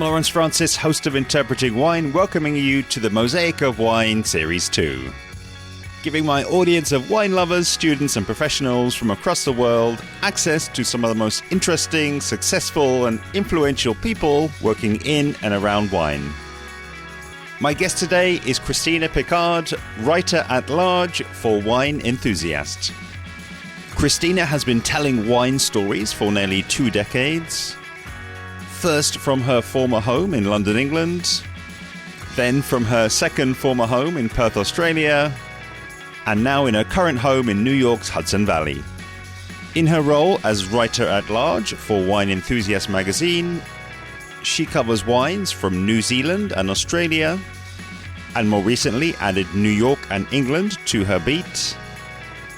Lawrence Francis, host of Interpreting Wine, welcoming you to the Mosaic of Wine Series 2. Giving my audience of wine lovers, students and professionals from across the world access to some of the most interesting, successful and influential people working in and around wine. My guest today is Christina Pickard, writer at large for Wine Enthusiast. Christina has been telling wine stories for nearly 2 decades. First from her former home in London, England, then from her second former home in Perth, Australia, and now in her current home in New York's Hudson Valley. In her role as writer at large for Wine Enthusiast magazine, she covers wines from New Zealand and Australia, and more recently added New York and England to her beat,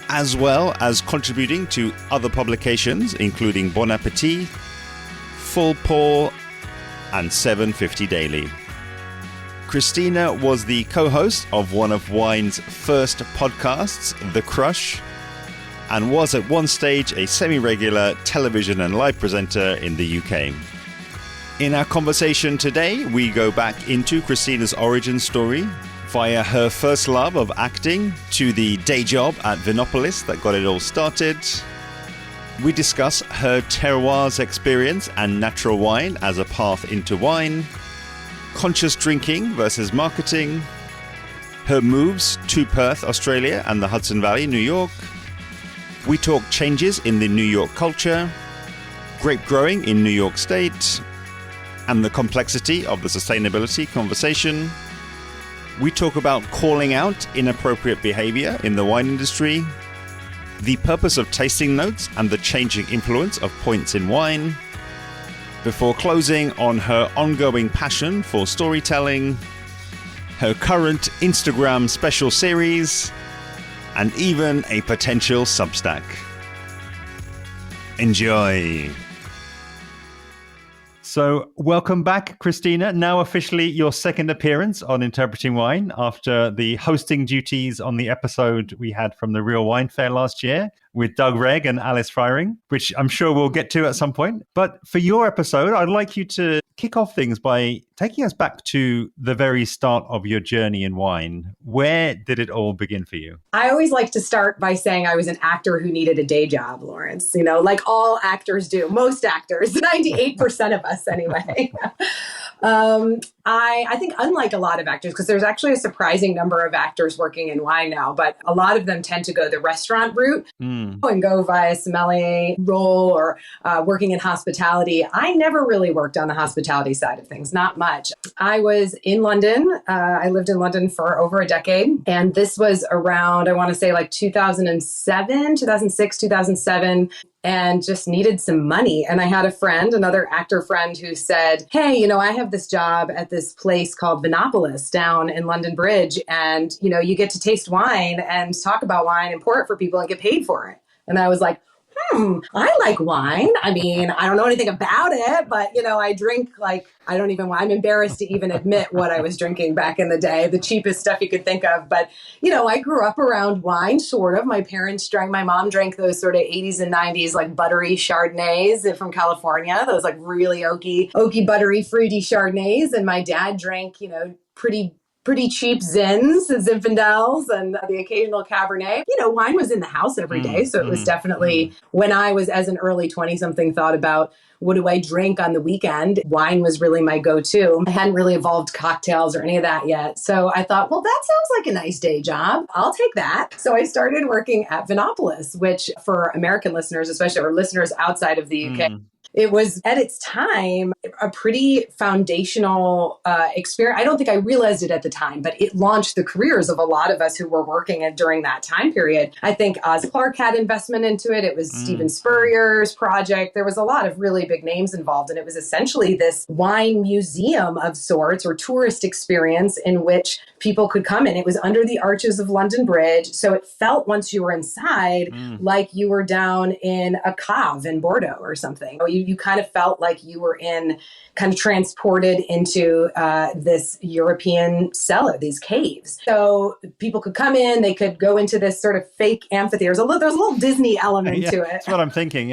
as well as contributing to other publications including Bon Appetit, Full Pour, and 750 Daily. Christina was the co-host of one of Wine's first podcasts, The Crush, and was at one stage a semi-regular television and live presenter in the UK. In our conversation today, we go back into Christina's origin story via her first love of acting to the day job at Vinopolis that got it all started. We discuss her terroirs experience and natural wine as a path into wine, conscious drinking versus marketing, her moves to Perth, Australia and the Hudson Valley, New York. We talk changes in the New York culture, grape growing in New York State, and the complexity of the sustainability conversation. We talk about calling out inappropriate behaviour in the wine industry, the purpose of tasting notes and the changing influence of points in wine, before closing on her ongoing passion for storytelling, her current Instagram special series, and even a potential Substack. Enjoy. So, welcome back, Christina. Now officially your second appearance on Interpreting Wine after the hosting duties on the episode we had from the Real Wine Fair last year with Doug Regg and Alice Fryring, which I'm sure we'll get to at some point. But for your episode, I'd like you to kick off things by taking us back to the very start of your journey in wine. Where did it all begin for you? I always like to start by saying I was an actor who needed a day job, Lawrence, like all actors do, most actors, 98% of us anyway. I think unlike a lot of actors, because there's actually a surprising number of actors working in wine now, but a lot of them tend to go the restaurant route and go via sommelier role or working in hospitality. I never really worked on the hospitality side of things, not much. I was in London. I lived in London for over a decade. And this was around, I want to say like 2006, 2007. And just needed some money. And I had a friend, another actor friend, who said, hey, I have this job at this place called Vinopolis down in London Bridge. And, you get to taste wine and talk about wine and pour it for people and get paid for it. And I was like, I like wine. I mean, I don't know anything about it, but, I drink I'm embarrassed to even admit what I was drinking back in the day, the cheapest stuff you could think of. But, I grew up around wine, sort of. My mom drank those sort of 80s and 90s, like buttery Chardonnays from California, those like really oaky, buttery, fruity Chardonnays. And my dad drank, pretty cheap Zinfandels and the occasional Cabernet. Wine was in the house every day. So it was definitely when I was, as an early 20-something, thought about what do I drink on the weekend? Wine was really my go-to. I hadn't really evolved cocktails or any of that yet. So I thought, well, that sounds like a nice day job. I'll take that. So I started working at Vinopolis, which for American listeners, especially, or listeners outside of the UK, it was at its time a pretty foundational experience. I don't think I realized it at the time, but it launched the careers of a lot of us who were working during that time period. I think Oz Clarke had investment into it. It was Stephen Spurrier's project. There was a lot of really big names involved. And it was essentially this wine museum of sorts or tourist experience in which people could come in. It was under the arches of London Bridge. So it felt, once you were inside, like you were down in a cave in Bordeaux or something. You kind of felt like you were kind of transported into this European cellar, these caves. So people could come in, they could go into this sort of fake amphitheater. There's a little Disney element to it. That's what I'm thinking.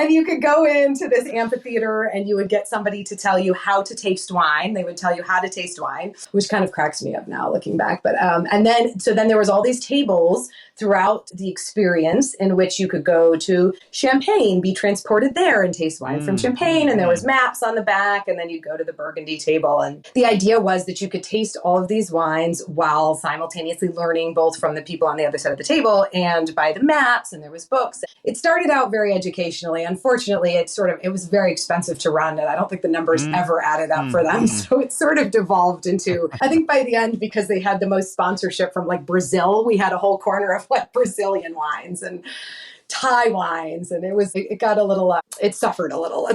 And you could go into this amphitheater and you would get somebody to tell you how to taste wine. They would tell you how to taste wine, which kind of cracks me up now looking back. But then there was all these tables throughout the experience in which you could go to Champagne, be transported there and taste wine from Champagne. And there was maps on the back, and then you'd go to the Burgundy table. And the idea was that you could taste all of these wines while simultaneously learning both from the people on the other side of the table and by the maps. And there was books. It started out very educationally. Unfortunately, it was very expensive to run, and I don't think the numbers ever added up for them. So it sort of devolved into, I think by the end, because they had the most sponsorship from like Brazil, we had a whole corner of like Brazilian wines and Thai wines, and it got a little, it suffered a little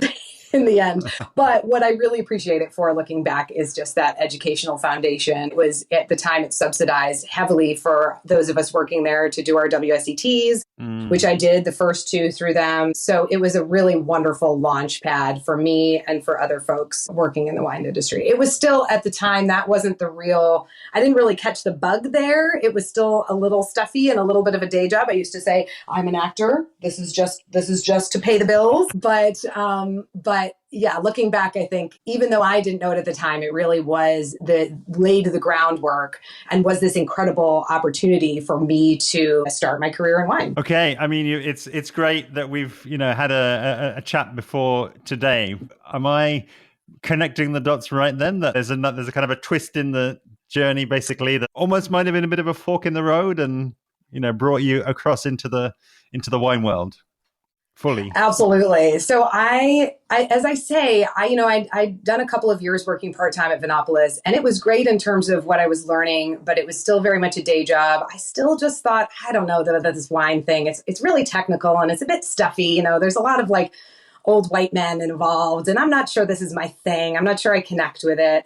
in the end. But what I really appreciate it for, looking back, is just that educational foundation. It was, at the time, it subsidized heavily for those of us working there to do our WSETs, which I did the first 2 through them. So it was a really wonderful launch pad for me and for other folks working in the wine industry. It was still, at the time, that wasn't the real, I didn't really catch the bug there. It was still a little stuffy and a little bit of a day job. I used to say, I'm an actor. This is just to pay the bills. But yeah, looking back, I think even though I didn't know it at the time, it really was laid the groundwork and was this incredible opportunity for me to start my career in wine. Okay, I mean, it's great that we've had a chat before today. Am I connecting the dots right then? That there's a kind of a twist in the journey, basically, that almost might have been a bit of a fork in the road, and brought you across into the wine world fully. Absolutely. So as I say, I'd done a couple of years working part-time at Vinopolis, and it was great in terms of what I was learning, but it was still very much a day job. I still just thought, I don't know, that this wine thing, it's really technical and it's a bit stuffy. There's a lot of like old white men involved, and I'm not sure this is my thing. I'm not sure I connect with it.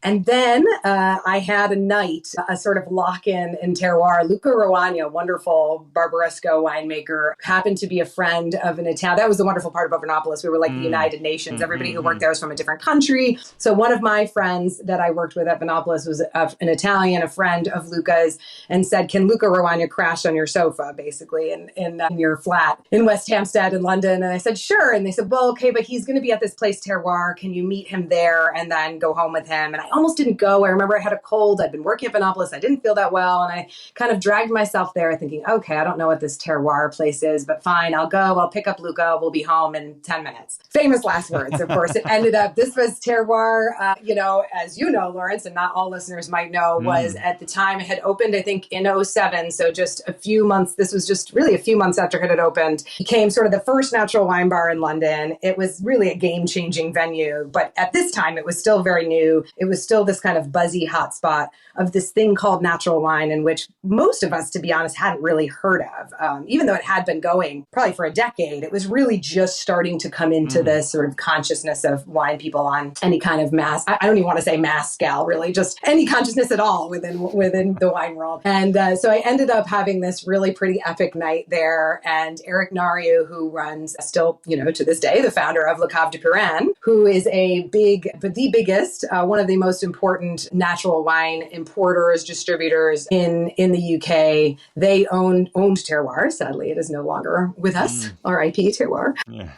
And then I had a night, a sort of lock-in in terroir. Luca Roagna, wonderful Barbaresco winemaker, happened to be a friend of an Italian. That was the wonderful part about Vinopolis. We were like the United Nations. Everybody who worked there was from a different country. So one of my friends that I worked with at Vinopolis was an Italian, a friend of Luca's, and said, can Luca Roagna crash on your sofa, basically, in your flat in West Hampstead in London? And I said, sure. And they said, well, okay, but he's going to be at this place, Terroir. Can you meet him there and then go home with him? And I almost didn't go. I remember I had a cold. I'd been working at Vinopolis. I didn't feel that well. And I kind of dragged myself there thinking, okay, I don't know what this terroir place is, but fine, I'll go. I'll pick up Luca. We'll be home in 10 minutes. Famous last words, of course. It ended up, this was terroir, as you know, Lawrence, and not all listeners might know, was at the time, it had opened, I think, in '07. So just a few months, this was just really a few months after it had opened, became sort of the first natural wine bar in London. It was really a game-changing venue. But at this time, it was still very new. It was still this kind of buzzy hotspot of this thing called natural wine, in which most of us, to be honest, hadn't really heard of. Even though it had been going probably for a decade, it was really just starting to come into this sort of consciousness of wine people on any kind of mass. I don't even want to say mass scale, really, just any consciousness at all within the wine world. And so I ended up having this really pretty epic night there. And Eric Nariu, who runs still, to this day, the founder of Le Cave de Puran, who is the biggest, one of the most important natural wine importers, distributors in the UK. They owned Terroir. Sadly, it is no longer with us. R.I.P. Terroir. Yeah.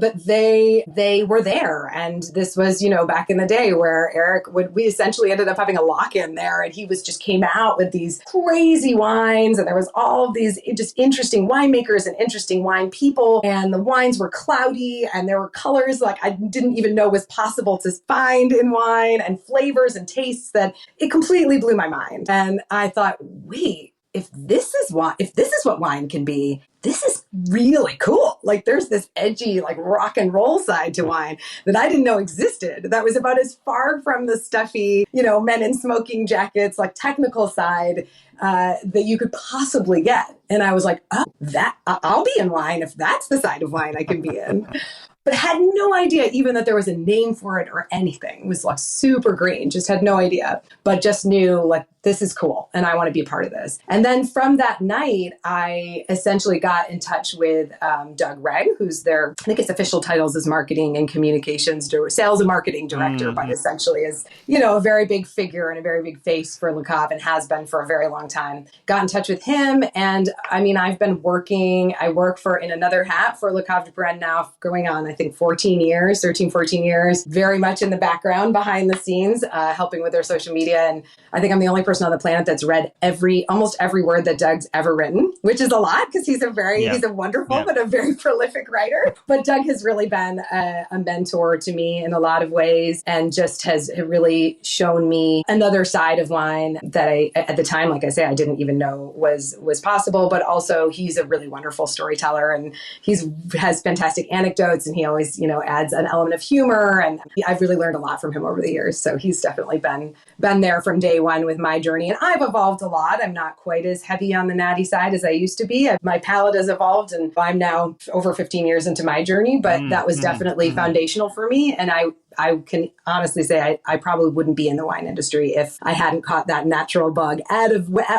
But they were there. And this was, back in the day where we essentially ended up having a lock-in there, and he just came out with these crazy wines, and there was all of these just interesting winemakers and interesting wine people, and the wines were cloudy, and there were colors like I didn't even know was possible to find in wine, and flavors and tastes that it completely blew my mind. And I thought, wait, if this is what wine can be, this is really cool. Like there's this edgy, like rock and roll side to wine that I didn't know existed. That was about as far from the stuffy, men in smoking jackets, like technical side that you could possibly get. And I was like, oh, I'll be in wine if that's the side of wine I can be in. But had no idea even that there was a name for it or anything. It was like super green, just had no idea, but just knew like this is cool and I want to be a part of this. And then from that night, I essentially got in touch with Doug Regg, who's their, I think his official titles is marketing and communications, sales and marketing director, but essentially is, a very big figure and a very big face for Le Cave and has been for a very long time. Got in touch with him. And I mean, I work in another hat for Le Cave de Brenne now going on, I think 14 years, very much in the background behind the scenes, helping with their social media. And I think I'm the only person on the planet that's read almost every word that Doug's ever written, which is a lot because he's a wonderful, but a very prolific writer. But Doug has really been a mentor to me in a lot of ways and just has really shown me another side of wine that I, at the time, like I say, I didn't even know was possible. But also he's a really wonderful storyteller and has fantastic anecdotes and he always, adds an element of humor. And I've really learned a lot from him over the years. So he's definitely been there from day one with my journey. And I've evolved a lot. I'm not quite as heavy on the natty side as I used to be. My palate has evolved and I'm now over 15 years into my journey, but that was definitely foundational for me. And I can honestly say I probably wouldn't be in the wine industry if I hadn't caught that natural bug at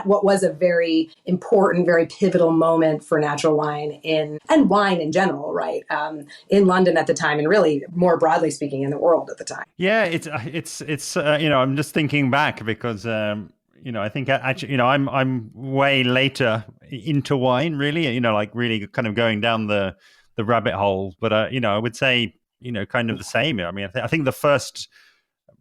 what was a very important, very pivotal moment for natural wine and wine in general, right? In London at the time, and really more broadly speaking in the world at the time. Yeah, it's I'm just thinking back because I think actually I'm way later into wine, really. Like really kind of going down the rabbit hole, but I would say. Kind of the same. I mean, I think the first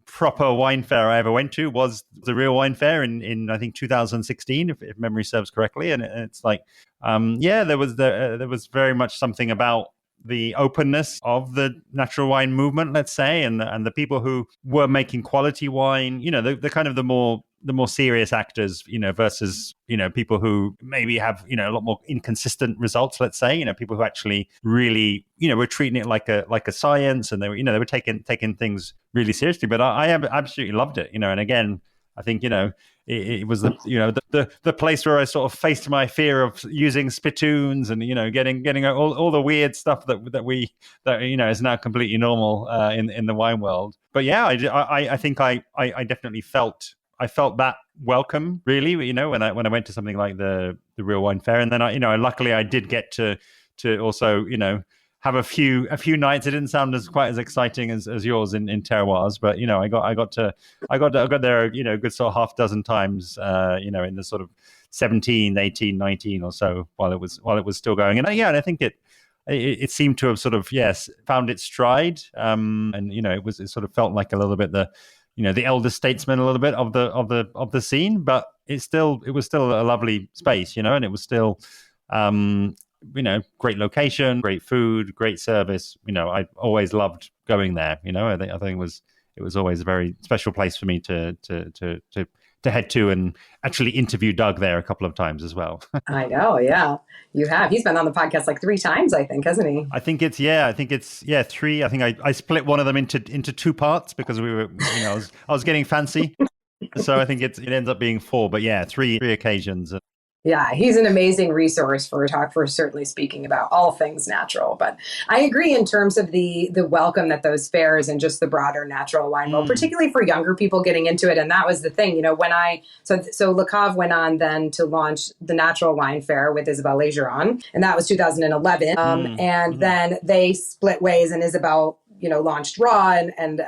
proper wine fair I ever went to was the Real Wine Fair in I think 2016, if memory serves correctly. And it's like, there was very much something about the openness of the natural wine movement, let's say, and the people who were making quality wine. The kind of the more serious actors, versus people who maybe have a lot more inconsistent results. Let's say people who actually really were treating it like a science, and they were taking things really seriously. But I absolutely loved it. And again, I think it was the place where I sort of faced my fear of using spittoons and getting all the weird stuff that is now completely normal in the wine world. But yeah, I think I definitely felt that welcome, really, when I went to something like the Real Wine Fair. And then luckily I did get to also have a few nights. It didn't sound quite as exciting as yours in Terroirs, but I got there a good sort of half dozen times in the sort of 17, 18, 19 or so while it was still going. And and I think it seemed to have sort of found its stride, and it sort of felt like a little bit the elder statesman a little bit of the scene, but it was still a lovely space, and it was still great location, great food, great service. I always loved going there. I think it was always a very special place for me to head to, and actually interview Doug there a couple of times as well. I know, yeah, you have. He's been on the podcast like 3 times, I think, hasn't he? I think it's 3. I think I split one of them into 2 parts because we were, I was getting fancy, so I think it ends up being 4. But 3 occasions. Yeah, he's an amazing resource for certainly speaking about all things natural. But I agree in terms of the welcome that those fairs and just the broader natural wine world, particularly for younger people getting into it. And that was the thing, when so Le Cave went on then to launch the Natural Wine Fair with Isabelle Legeron, and that was 2011. And then they split ways, and Isabelle launched Raw and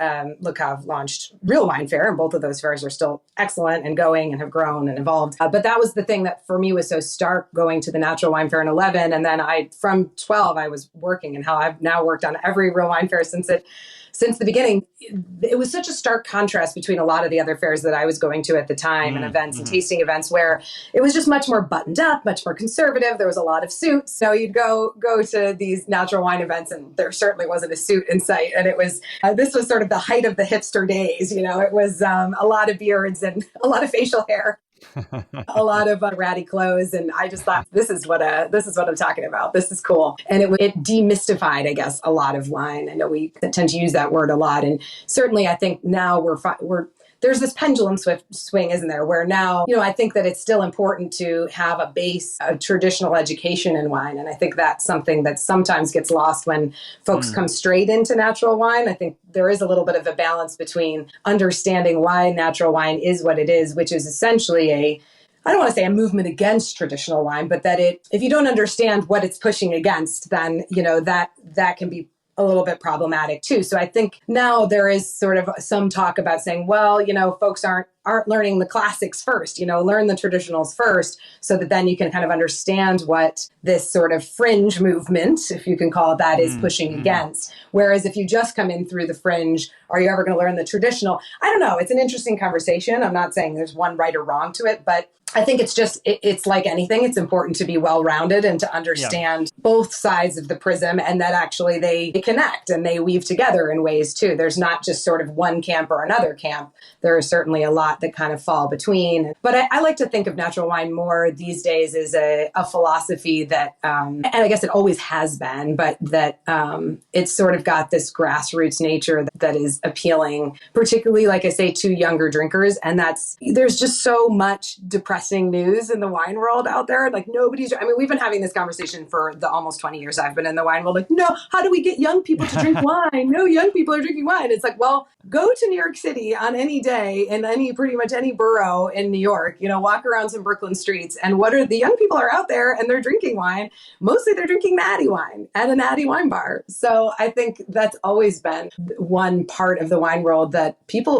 Le Cave launched Real Wine Fair. And both of those fairs are still excellent and going and have grown and evolved. But that was the thing that for me was so stark, going to the Natural Wine Fair in 11. And then from 12, I was working, and how I've now worked on every Real Wine Fair since the beginning. It was such a stark contrast between a lot of the other fairs that I was going to at the time, and events and tasting events, where it was just much more buttoned up, much more conservative. There was a lot of suits. So you'd go to these natural wine events, and there certainly wasn't a suit in sight. And it was, this was sort of the height of the hipster days. It was a lot of beards and a lot of facial hair. A lot of ratty clothes, and I just thought, this is what I'm talking about. This is cool, and it demystified, I guess, a lot of wine. I know we tend to use that word a lot, and certainly I think now there's this pendulum swing, isn't there, where now, I think that it's still important to have a base of traditional education in wine. And I think that's something that sometimes gets lost when folks come straight into natural wine. I think there is a little bit of a balance between understanding why natural wine is what it is, which is essentially I don't want to say a movement against traditional wine, but that if you don't understand what it's pushing against, then, that can be a little bit problematic too. So I think now there is sort of some talk about saying, well, folks aren't learning the classics first, learn the traditionals first, so that then you can kind of understand what this sort of fringe movement, if you can call it that, is pushing against. Whereas if you just come in through the fringe, are you ever going to learn the traditional? I don't know. It's an interesting conversation. I'm not saying there's one right or wrong to it, but I think it's just, it's like anything. It's important to be well-rounded and to understand both sides of the prism, and that actually they connect and they weave together in ways too. There's not just sort of one camp or another camp. There is certainly a lot that kind of fall between. But I like to think of natural wine more these days as a philosophy that, and I guess it always has been, but that it's sort of got this grassroots nature that is appealing, particularly, like I say, to younger drinkers. And there's just so much depressing news in the wine world out there. Like we've been having this conversation for the almost 20 years I've been in the wine world. Like, no, how do we get young people to drink wine? No young people are drinking wine. It's like, well, go to New York City on any day in pretty much any borough in New York, walk around some Brooklyn streets, and what are the young people are out there and they're drinking wine. Mostly they're drinking natty wine at a natty wine bar. So I think that's always been one part of the wine world that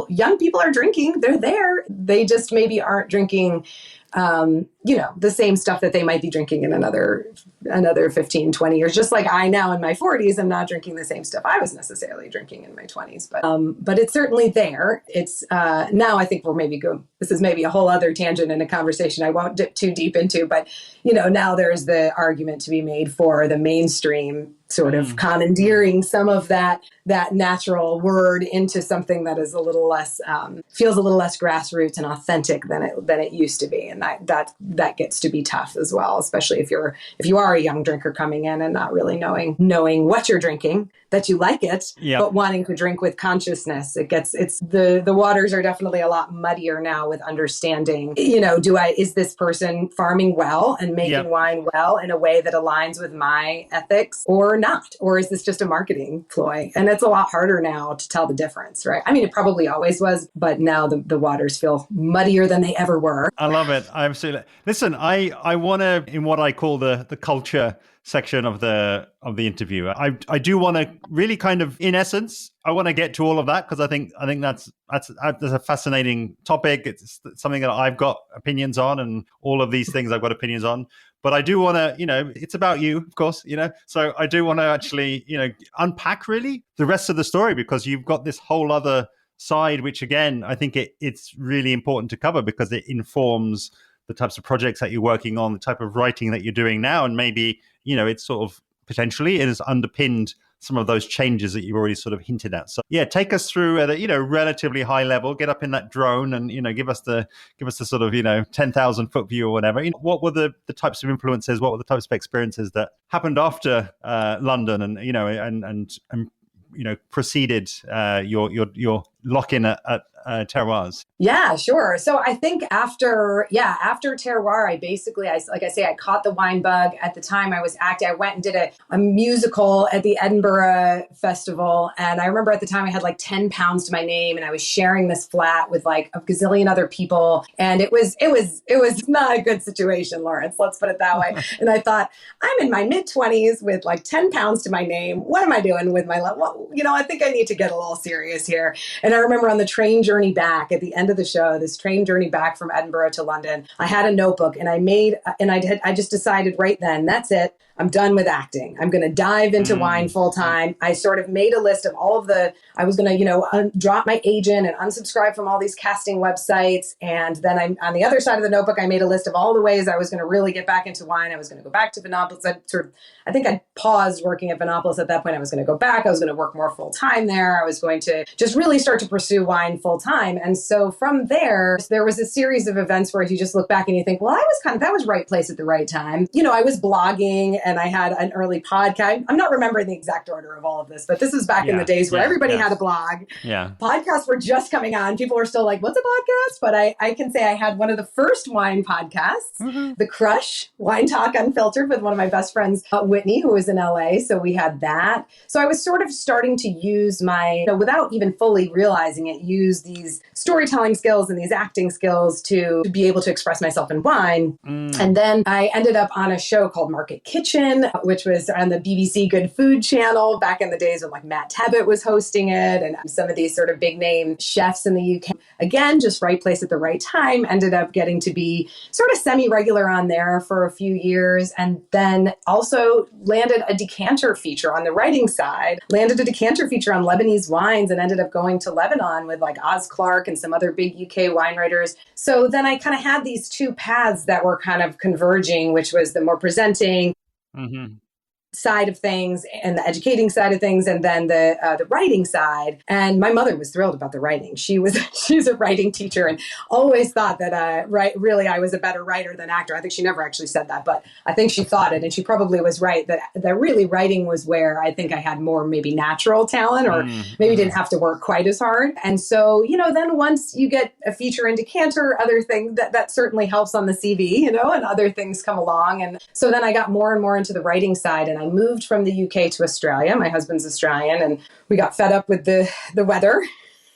young people are drinking. They're there. They just maybe aren't drinking the same stuff that they might be drinking in another 15, 20 years. Just like I now in my 40s, I'm not drinking the same stuff I was necessarily drinking in my 20s, but it's certainly there. It's, now I think this is maybe a whole other tangent in a conversation I won't dip too deep into, but, now there's the argument to be made for the mainstream sort of commandeering some of that natural word into something that is a little less, feels a little less grassroots and authentic than it used to be. And that gets to be tough as well, especially if you are a young drinker coming in and not really knowing what you're drinking, that you like it, but wanting to drink with consciousness. The waters are definitely a lot muddier now with understanding, is this person farming well and making wine well in a way that aligns with my ethics or not? Or is this just a marketing ploy? And it's a lot harder now to tell the difference, right? I mean, it probably always was, but now the waters feel muddier than they ever were. I love it. Absolutely. Listen, I want to, in what I call the culture section of the interview, I do want to really kind of, in essence, I want to get to all of that, because I think that's a fascinating topic. It's something that I've got opinions on, and all of these things I've got opinions on. But I do want to, it's about you, of course, so I do want to actually, unpack really the rest of the story, because you've got this whole other side, which again, I think it's really important to cover, because it informs the types of projects that you're working on, the type of writing that you're doing now, and maybe, it's sort of potentially it has underpinned some of those changes that you've already sort of hinted at. So take us through at a relatively high level, get up in that drone and give us the sort of 10,000 foot view or whatever. What were the types of influences, what were the types of experiences that happened after London and preceded your lock-in at Terroirs? Yeah, sure. So I think after Terroir, I caught the wine bug. At the time I was acting, I went and did a musical at the Edinburgh Festival. And I remember at the time I had like 10 pounds to my name, and I was sharing this flat with like a gazillion other people. And it was not a good situation, Lawrence, let's put it that way. And I thought, I'm in my mid-20s with like 10 pounds to my name. What am I doing with my life? Well, I think I need to get a little serious here. And I remember on the train journey back at the end of the show, this train journey back from Edinburgh to London, I had a notebook, and I just decided right then, that's it. I'm done with acting. I'm going to dive into wine full time. I sort of made a list of all of I was going to, drop my agent and unsubscribe from all these casting websites. And then on the other side of the notebook, I made a list of all the ways I was going to really get back into wine. I was going to go back to Vinopolis. I think I paused working at Vinopolis at that point. I was going to go back. I was going to work more full time there. I was going to just really start start to pursue wine full time. And so from there was a series of events where if you just look back and you think, well, that was right place at the right time. I was blogging and I had an early podcast. I'm not remembering the exact order of all of this, but this was back in the days where everybody had a blog. Yeah. Podcasts were just coming on. People were still like, what's a podcast? But I can say I had one of the first wine podcasts, The Crush, Wine Talk Unfiltered, with one of my best friends, Whitney, who was in LA. So we had that. So I was sort of starting to use my, without even fully realizing it, use these storytelling skills and these acting skills to be able to express myself in wine. And then I ended up on a show called Market Kitchen, which was on the BBC Good Food channel back in the days when like Matt Tebbett was hosting it and some of these sort of big name chefs in the UK. Again, just right place at the right time. Ended up getting to be sort of semi-regular on there for a few years, and then also landed a decanter feature on the writing side, landed a decanter feature on Lebanese wines, and ended up going to Lebanon with like Oz Clarke and some other big UK wine writers. So then I kind of had these two paths that were kind of converging, which was the more presenting side of things and the educating side of things, and then the writing side. And my mother was thrilled about the writing. She's a writing teacher and always thought that really I was a better writer than actor. I think she never actually said that, but I think she thought it, and she probably was right that really writing was where I think I had more maybe natural talent, or maybe didn't have to work quite as hard. And so then once you get a feature in decanter, other things that certainly helps on the CV, and other things come along. And so then I got more and more into the writing side, and I moved from the UK to Australia. My husband's Australian, and we got fed up with the weather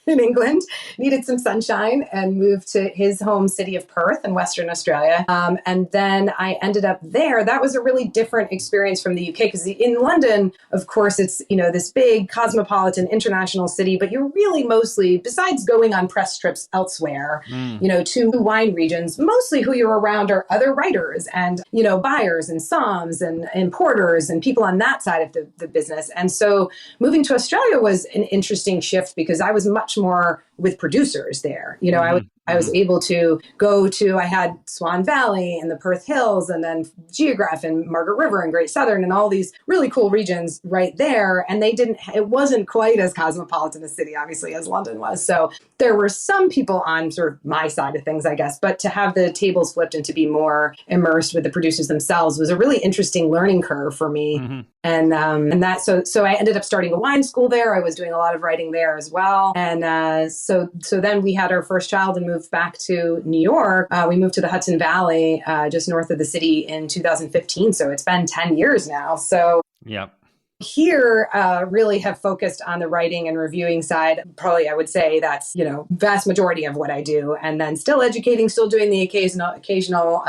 in England, needed some sunshine, and moved to his home city of Perth in Western Australia. And then I ended up there. That was a really different experience from the UK, because in London, of course, it's, this big cosmopolitan international city, but you're really mostly, besides going on press trips elsewhere, to wine regions, mostly who you're around are other writers and, buyers and somms and importers and people on that side of the business. And so moving to Australia was an interesting shift, because I was much more with producers there. I was able to go to, I had Swan Valley and the Perth Hills, and then Geograph and Margaret River and Great Southern and all these really cool regions right there. And it wasn't quite as cosmopolitan a city, obviously, as London was. So there were some people on sort of my side of things, I guess, but to have the tables flipped and to be more immersed with the producers themselves was a really interesting learning curve for me. And so I ended up starting a wine school there. I was doing a lot of writing there as well. And so then we had our first child and moved back to New York. We moved to the Hudson Valley, just north of the city, in 2015. So it's been 10 years now. So here really have focused on the writing and reviewing side. Probably I would say that's, vast majority of what I do. And then still educating, still doing the occasional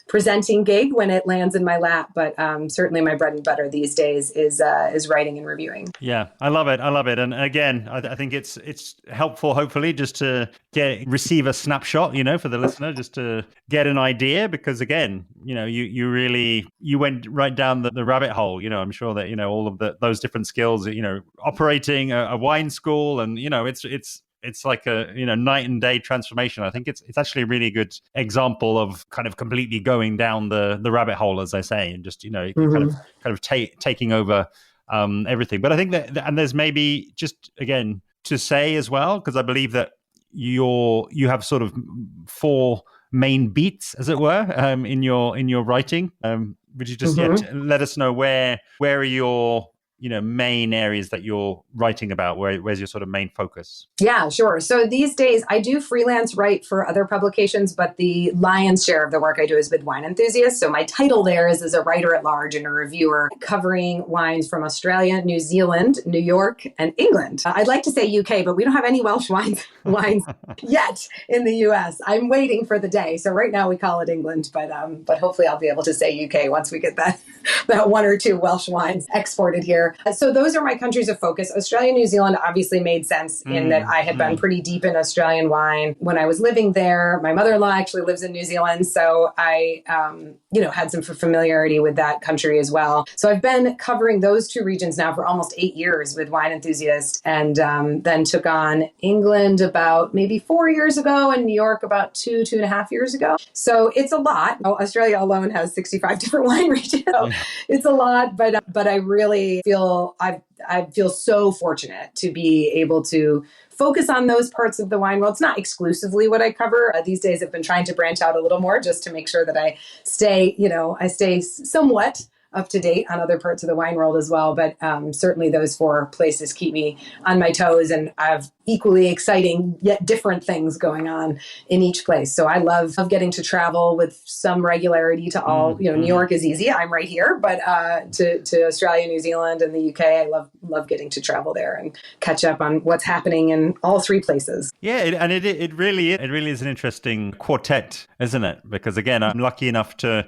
presenting gig when it lands in my lap. But certainly my bread and butter these days is writing and reviewing. Yeah, I love it. And again, I think it's helpful, hopefully, just to receive a snapshot, for the listener, just to get an idea, because again, you went right down the rabbit hole. I'm sure that, all of those different skills, operating a wine school, and it's like a night and day transformation. I think it's actually a really good example of kind of completely going down the rabbit hole, as I say, and just kind of taking over everything. But I think that, and there's maybe just again to say as well, because I believe that you have sort of four main beats, as it were, in your writing. Would you just let us know where are your main areas that you're writing about? Where's your sort of main focus? Yeah, sure. So these days I do freelance write for other publications, but the lion's share of the work I do is with Wine Enthusiast. So my title there is as a writer at large and a reviewer, covering wines from Australia, New Zealand, New York, and England. I'd like to say UK, but we don't have any Welsh wines yet in the US. I'm waiting for the day. So right now we call it England, but hopefully I'll be able to say UK once we get that one or two Welsh wines exported here. So those are my countries of focus. Australia and New Zealand obviously made sense in that I had been pretty deep in Australian wine when I was living there. My mother-in-law actually lives in New Zealand, so I, had some familiarity with that country as well. So I've been covering those two regions now for almost 8 years with Wine Enthusiast, and then took on England about maybe 4 years ago, and New York about 2.5 years ago. So it's a lot. Australia alone has 65 different wine regions. So it's a lot, but I really feel I feel so fortunate to be able to focus on those parts of the wine world. It's not exclusively what I cover. These days I've been trying to branch out a little more just to make sure that I stay somewhat up to date on other parts of the wine world as well. But certainly those four places keep me on my toes, and I have equally exciting yet different things going on in each place. So I love getting to travel with some regularity to all, New York is easy. I'm right here, but to Australia, New Zealand, and the UK, I love getting to travel there and catch up on what's happening in all three places. Yeah, it really is an interesting quartet, isn't it? Because again, I'm lucky enough to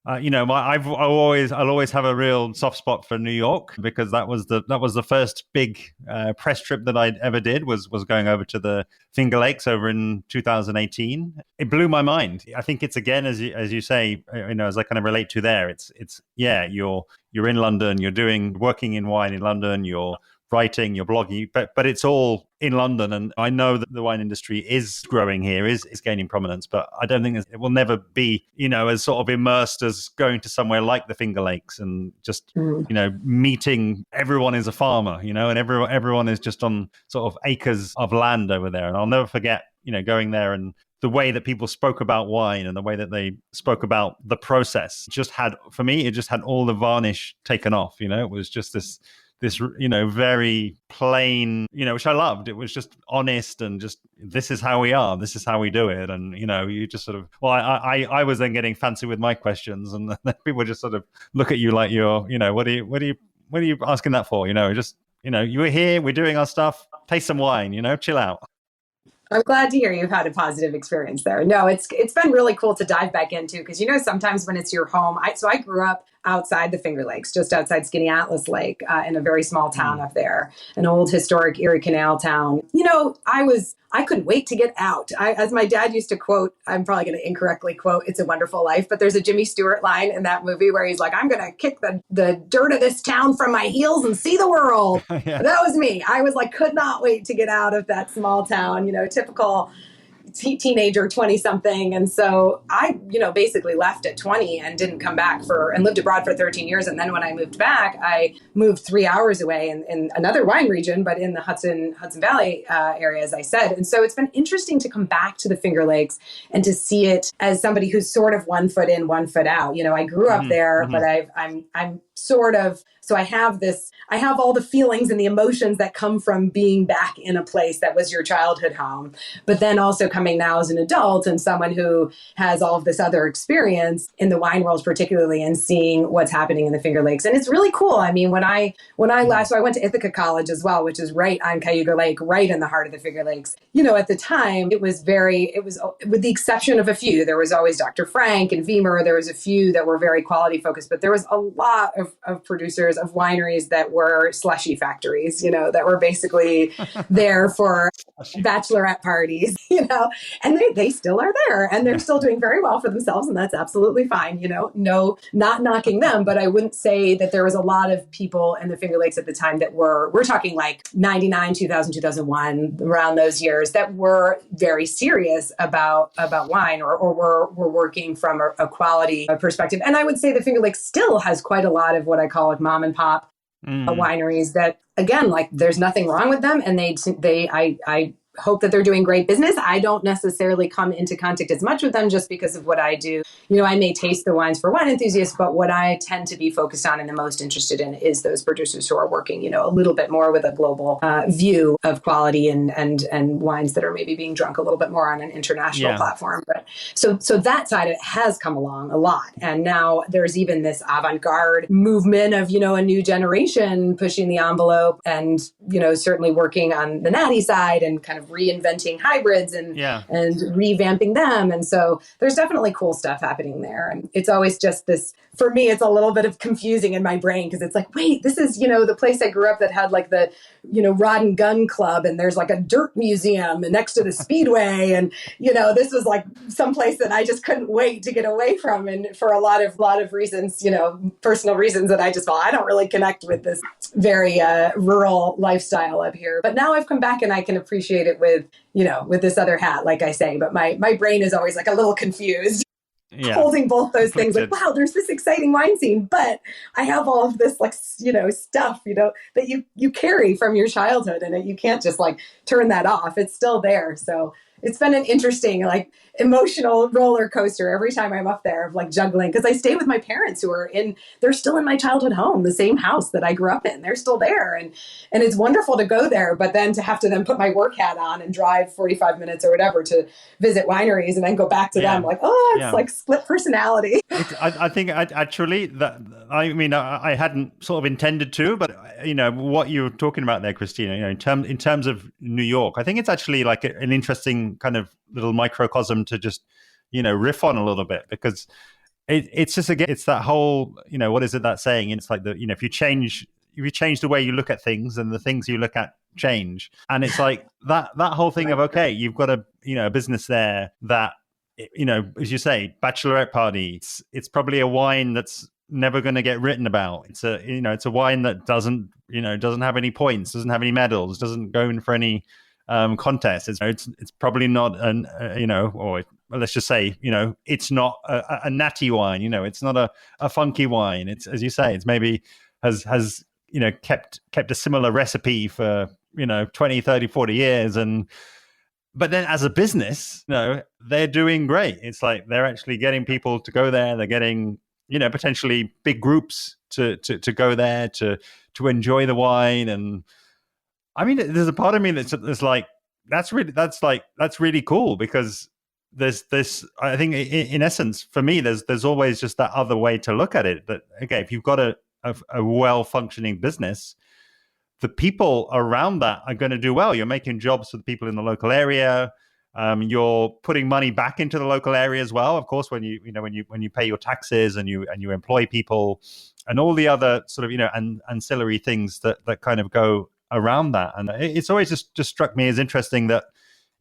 I'll always have a real soft spot for New York, because that was the first big press trip that I ever did was going over to the Finger Lakes over in 2018. It blew my mind. I think it's, again, as you say, as I kind of relate to there, it's you're in London, you're working in wine in London, you're writing, you're blogging, but it's all in London. And I know that the wine industry is growing here, is gaining prominence, but I don't think it will never be, as sort of immersed as going to somewhere like the Finger Lakes and just, meeting everyone is a farmer, and everyone is just on sort of acres of land over there. And I'll never forget, going there and the way that people spoke about wine and the way that they spoke about the process for me, it just had all the varnish taken off. It was just this very plain, which I loved. It was just honest and just, this is how we are, this is how we do it. And, you just sort of, I was then getting fancy with my questions, and then people just sort of look at you like you're, what are you asking that for? You were here, we're doing our stuff, taste some wine, chill out. I'm glad to hear you've had a positive experience there. No, it's been really cool to dive back into, because sometimes when it's your home, I grew up outside the Finger Lakes, just outside Skinny Atlas Lake, in a very small town up there, an old historic Erie Canal town. I couldn't wait to get out. As my dad used to quote, I'm probably going to incorrectly quote "It's a Wonderful Life," but there's a Jimmy Stewart line in that movie where he's like, "I'm going to kick the dirt of this town from my heels and see the world." Yeah. That was me. I was like, could not wait to get out of that small town, typical teenager, 20 something. And so I, basically left at 20 and didn't come back and lived abroad for 13 years. And then when I moved back, I moved 3 hours away in another wine region, but in the Hudson Valley area, as I said. And so it's been interesting to come back to the Finger Lakes and to see it as somebody who's sort of 1 foot in, 1 foot out. I grew up there, but I'm sort of, so I have all the feelings and the emotions that come from being back in a place that was your childhood home, but then also coming now as an adult and someone who has all of this other experience in the wine world, particularly, and seeing what's happening in the Finger Lakes. And it's really cool. I mean, when I left, so I went to Ithaca College as well, which is right on Cayuga Lake, right in the heart of the Finger Lakes. At the time, it was with the exception of a few, there was always Dr. Frank and Weimer. There was a few that were very quality focused, but there was a lot of producers, of wineries that were slushy factories, that were basically there for bachelorette parties, and they still are there, and they're still doing very well for themselves, and that's absolutely fine, no, not knocking them, but I wouldn't say that there was a lot of people in the Finger Lakes at the time that we're talking like 99, 2000, 2001, around those years, that were very serious about wine or were working from a quality perspective. And I would say the Finger Lakes still has quite a lot of what I call like mom and pop wineries that, again, like there's nothing wrong with them. And I hope that they're doing great business. I don't necessarily come into contact as much with them just because of what I do. I may taste the wines for Wine Enthusiast, but what I tend to be focused on and the most interested in is those producers who are working, a little bit more with a global view of quality and wines that are maybe being drunk a little bit more on an international platform. But so that side of it has come along a lot. And now there's even this avant-garde movement of, a new generation pushing the envelope and, certainly working on the natty side and kind of reinventing hybrids and revamping them. And so there's definitely cool stuff happening there. And it's always just this, for me, it's a little bit of confusing in my brain because it's like, wait, this is, the place I grew up that had like the, Rod and Gun Club, and there's like a dirt museum next to the Speedway. And, this was like someplace that I just couldn't wait to get away from. And for a lot of reasons, personal reasons that I don't really connect with this very rural lifestyle up here. But now I've come back and I can appreciate it with this other hat, like I say, but my brain is always like a little confused. holding both those things, like, Conflicted. wow, there's this exciting wine scene, but I have all of this, like, stuff, that you carry from your childhood, and you can't just like turn that off. It's still there. So it's been an interesting, like, emotional roller coaster every time I'm up there, of like juggling, because I stay with my parents they're still in my childhood home, the same house that I grew up in. They're still there. And it's wonderful to go there, but then to have to then put my work hat on and drive 45 minutes or whatever to visit wineries and then go back to them, like, oh, it's like split personality. I think actually that, I mean, I hadn't sort of intended to, but what you were talking about there, Christina, in terms of New York, I think it's actually like an interesting kind of little microcosm to just riff on a little bit, because it's just, again, it's that whole, what is it, that saying? It's like if you change the way you look at things, and the things you look at change. And it's like that whole thing of, okay, you've got a business there that, as you say, bachelorette party, it's probably a wine that's never going to get written about. It's a wine that doesn't have any points, doesn't have any medals, doesn't go in for any contest. It's probably not or let's just say, it's not a natty wine. It's not a funky wine. It's, as you say, it's maybe has kept a similar recipe for 20, 30, 40 years. But then as a business, they're doing great. It's like they're actually getting people to go there. They're getting, potentially big groups to go there to enjoy the wine. And I mean, there's a part of me that's like, that's really cool, because there's this, I think, in essence, for me, there's always just that other way to look at it. That, okay, if you've got a well-functioning business, the people around that are going to do well. You're making jobs for the people in the local area. You're putting money back into the local area as well. Of course, when you pay your taxes and you employ people, and all the other sort of ancillary things that kind of go around that. And it's always just struck me as interesting that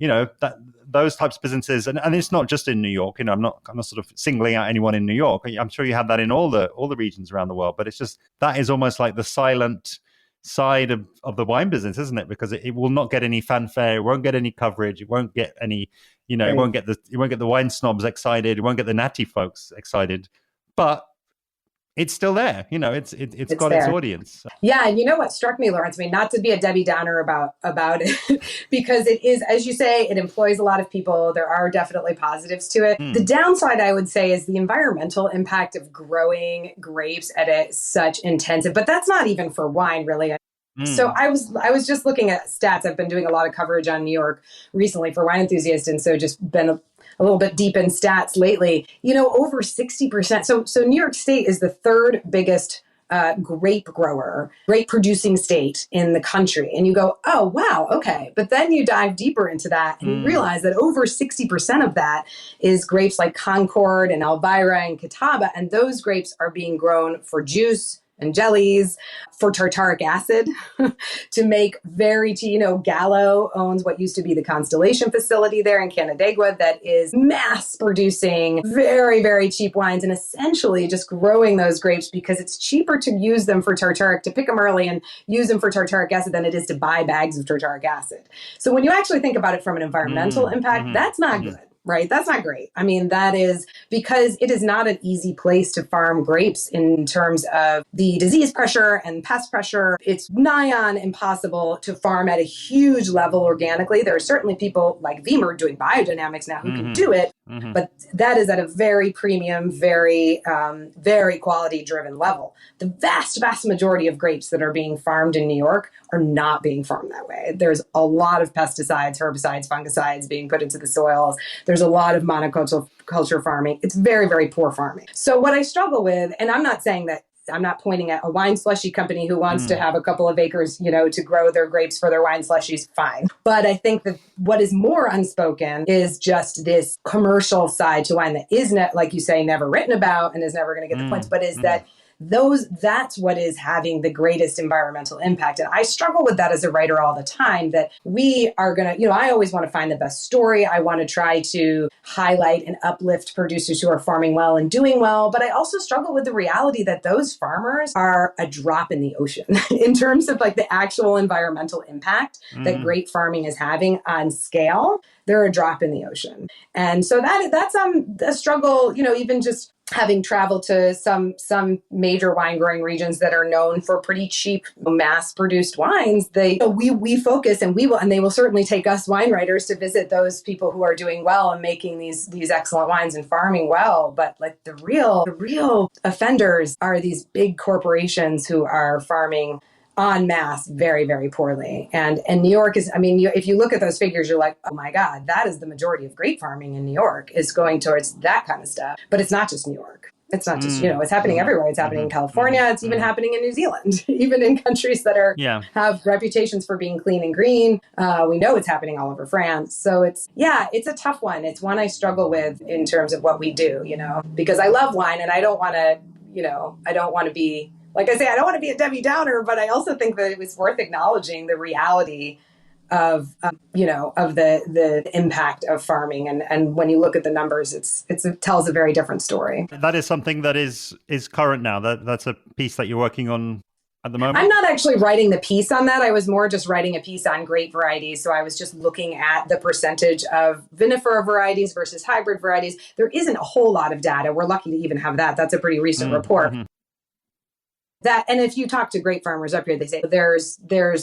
that those types of businesses, and it's not just in New York. I'm not sort of singling out anyone in New York. I'm sure you have that in all the regions around the world. But it's just, that is almost like the silent side of the wine business, isn't it? Because it will not get any fanfare, it won't get any coverage, it won't get any, Right. it won't get the wine snobs excited, it won't get the natty folks excited, but it's still there. It's got its audience. Yeah, and what struck me, Lawrence? I mean, not to be a Debbie Downer about it, because it is, as you say, it employs a lot of people. There are definitely positives to it. The downside, I would say, is the environmental impact of growing grapes at such intensive. But that's not even for wine, really. So I was just looking at stats. I've been doing a lot of coverage on New York recently for Wine Enthusiast, and so just been a little bit deep in stats lately. Over 60%. So New York State is the third biggest grape producing state in the country. And you go, oh, wow, okay. But then you dive deeper into that and you realize that over 60% of that is grapes like Concord and Elvira and Catawba. And those grapes are being grown for juice and jellies, for tartaric acid, to make Gallo owns what used to be the Constellation facility there in Canandaigua that is mass producing very, very cheap wines, and essentially just growing those grapes because it's cheaper to use them for tartaric, to pick them early and use them for tartaric acid, than it is to buy bags of tartaric acid. So when you actually think about it from an environmental impact, that's not good. Right? That's not great. I mean, that is because it is not an easy place to farm grapes in terms of the disease pressure and pest pressure. It's nigh on impossible to farm at a huge level organically. There are certainly people like Weimer doing biodynamics now who can do it, but that is at a very premium, very, very quality driven level. The vast, vast majority of grapes that are being farmed in New York are not being farmed that way. There's a lot of pesticides, herbicides, fungicides being put into the soils. There's a lot of monoculture farming. It's very, very poor farming. So what I struggle with, and I'm not saying that, I'm not pointing at a wine slushy company who wants to have a couple of acres, to grow their grapes for their wine slushies, fine. But I think that what is more unspoken is just this commercial side to wine that is, like you say, never written about and is never going to get the points, but is that that's what is having the greatest environmental impact. And I struggle with that as a writer all the time, that we are going to, I always want to find the best story. I want to try to highlight and uplift producers who are farming well and doing well. But I also struggle with the reality that those farmers are a drop in the ocean in terms of like the actual environmental impact that grape farming is having on scale. They're a drop in the ocean. And so that's a struggle, even just having traveled to some major wine growing regions that are known for pretty cheap mass produced wines. We focus, and they will certainly take us wine writers to visit those people who are doing well and making these excellent wines and farming well. But like the real offenders are these big corporations who are farming en masse very, very poorly. And New York is, if you look at those figures, you're like, oh my God, that is the majority of grape farming in New York is going towards that kind of stuff. But it's not just New York. It's not just, it's happening everywhere. It's happening in California. It's even happening in New Zealand, even in countries that have reputations for being clean and green. We know it's happening all over France. So it's a tough one. It's one I struggle with in terms of what we do, because I love wine and I don't want to be, like I say, I don't want to be a Debbie Downer, but I also think that it was worth acknowledging the reality of the impact of farming. And when you look at the numbers, it tells a very different story. That is something that is current now. That's a piece that you're working on at the moment? I'm not actually writing the piece on that. I was more just writing a piece on grape varieties. So I was just looking at the percentage of vinifera varieties versus hybrid varieties. There isn't a whole lot of data. We're lucky to even have that. That's a pretty recent report. And if you talk to grape farmers up here, they say there's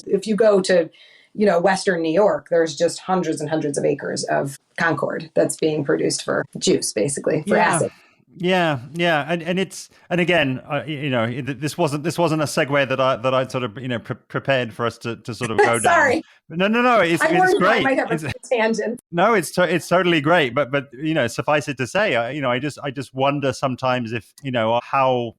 if you go to, Western New York, there's just hundreds and hundreds of acres of Concord that's being produced for juice, basically, for acid. Yeah, and again, this wasn't a segue that I sort of prepared for us to sort of go down. Sorry. No, it's great. I might have a tangent. No, it's totally great, but suffice it to say, I just wonder sometimes if how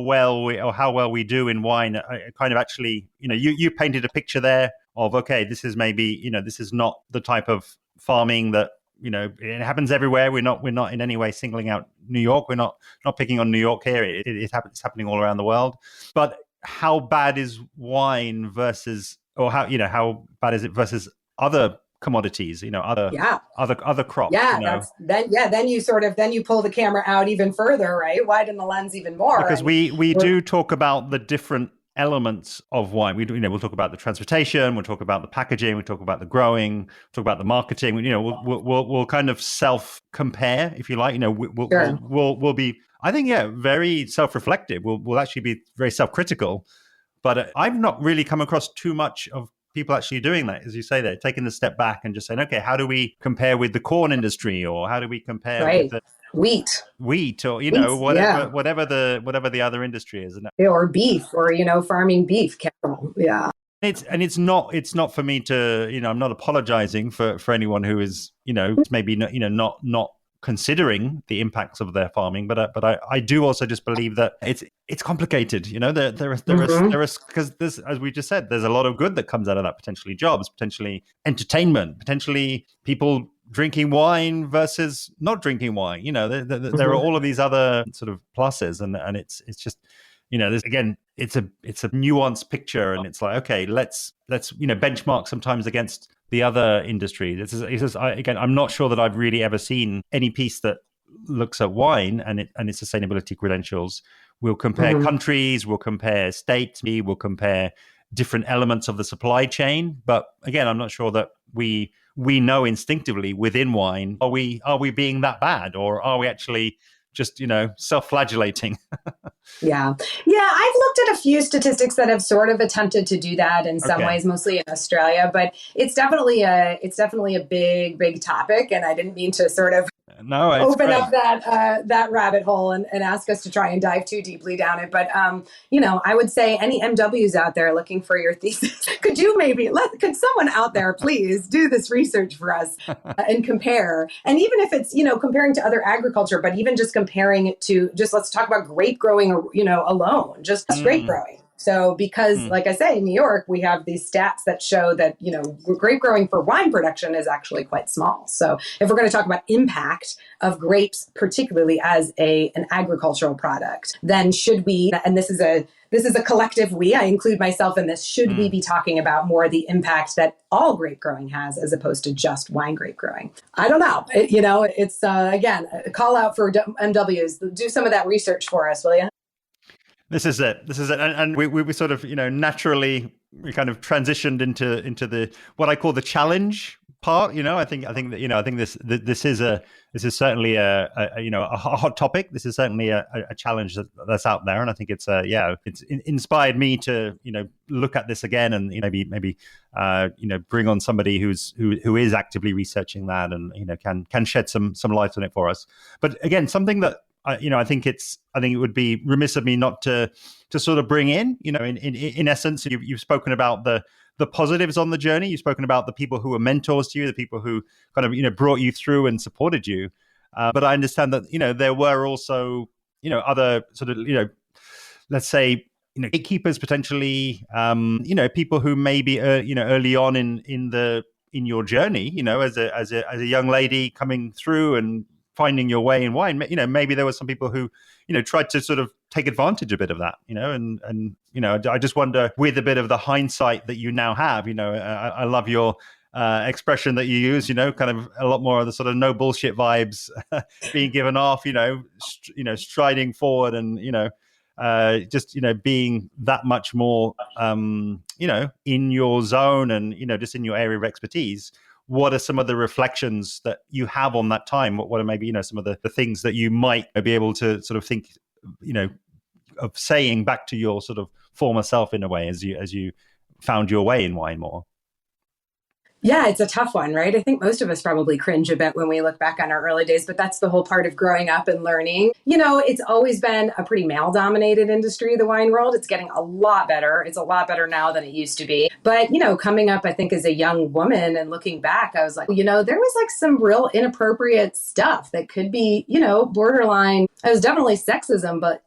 well we do in wine. Kind of actually, you painted a picture there of, okay, this is maybe this is not the type of farming that. It happens everywhere. We're not in any way singling out New York. We're not picking on New York here. It's happening all around the world. But how bad is wine versus, or how bad is it versus other commodities? Other crops. Yeah, then you pull the camera out even further, right? Widen the lens even more. Because we do talk about the different elements of wine. We'll talk about the transportation, we'll talk about the packaging, we'll talk about the growing, we'll talk about the marketing. We'll kind of self-compare, if you like. We'll be, I think, very self-reflective. We'll actually be very self-critical. But I've not really come across too much of people actually doing that, as you say, there, taking the step back and just saying, okay, how do we compare with the corn industry, or how do we compare with the wheat, or whatever the other industry is, or beef, or farming beef cattle. It's not for me to I'm not apologizing for anyone who is maybe not considering the impacts of their farming, but I do also just believe that it's complicated. There is because there's, as we just said, there's a lot of good that comes out of that, potentially jobs, potentially entertainment, potentially people drinking wine versus not drinking wine. There are all of these other sort of pluses, and it's just there's, again, it's a nuanced picture, and it's like, okay, let's benchmark sometimes against the other industry. I'm not sure that I've really ever seen any piece that looks at wine and its sustainability credentials. We'll compare countries, we'll compare states, we'll compare different elements of the supply chain, but again, I'm not sure that we know instinctively within wine, are we being that bad, or are we actually just self-flagellating? Yeah, I've looked at a few statistics that have sort of attempted to do that in some ways, mostly in Australia, but it's definitely a big topic, and I didn't mean to sort of open up that rabbit hole and ask us to try and dive too deeply down it. But I would say any MWs out there looking for your thesis, could someone out there please do this research for us and compare? And even if it's comparing to other agriculture, but even just comparing it to let's talk about grape growing, alone, just grape growing. So because, like I say, in New York, we have these stats that show that, grape growing for wine production is actually quite small. So if we're going to talk about impact of grapes, particularly as an agricultural product, then should we, and this is a collective we, I include myself in this, should we be talking about more the impact that all grape growing has as opposed to just wine grape growing? I don't know. It's, again, a call out for MWs. Do some of that research for us, will you? This is it. And we sort of, naturally, we kind of transitioned into the, what I call the challenge part. I think that, this is certainly a hot topic. This is certainly a challenge that's out there. And I think it's inspired me to, look at this again and, maybe bring on somebody who is actively researching that and, can shed some light on it for us. But again, something that, I think it would be remiss of me not to sort of bring in, in essence, you've spoken about the positives on the journey. You've spoken about the people who were mentors to you, the people who kind of, brought you through and supported you. But I understand that, there were also, other sort of, let's say, gatekeepers potentially, people who maybe, early on in your journey, as a young lady coming through and finding your way in wine, maybe there were some people who, tried to sort of take advantage a bit of that, and I just wonder, with a bit of the hindsight that you now have, I love your expression that you use, kind of a lot more of the sort of no bullshit vibes being given off, striding forward and, just, being that much more, in your zone and, just in your area of expertise. What are some of the reflections that you have on that time? What are maybe, some of the things that you might be able to sort of think, of saying back to your sort of former self in a way as you found your way in wine more? Yeah, it's a tough one, right? I think most of us probably cringe a bit when we look back on our early days, but that's the whole part of growing up and learning. It's always been a pretty male-dominated industry, the wine world. It's getting a lot better. It's a lot better now than it used to be. But, coming up, I think as a young woman and looking back, I was like, there was like some real inappropriate stuff that could be, borderline. It was definitely sexism, but,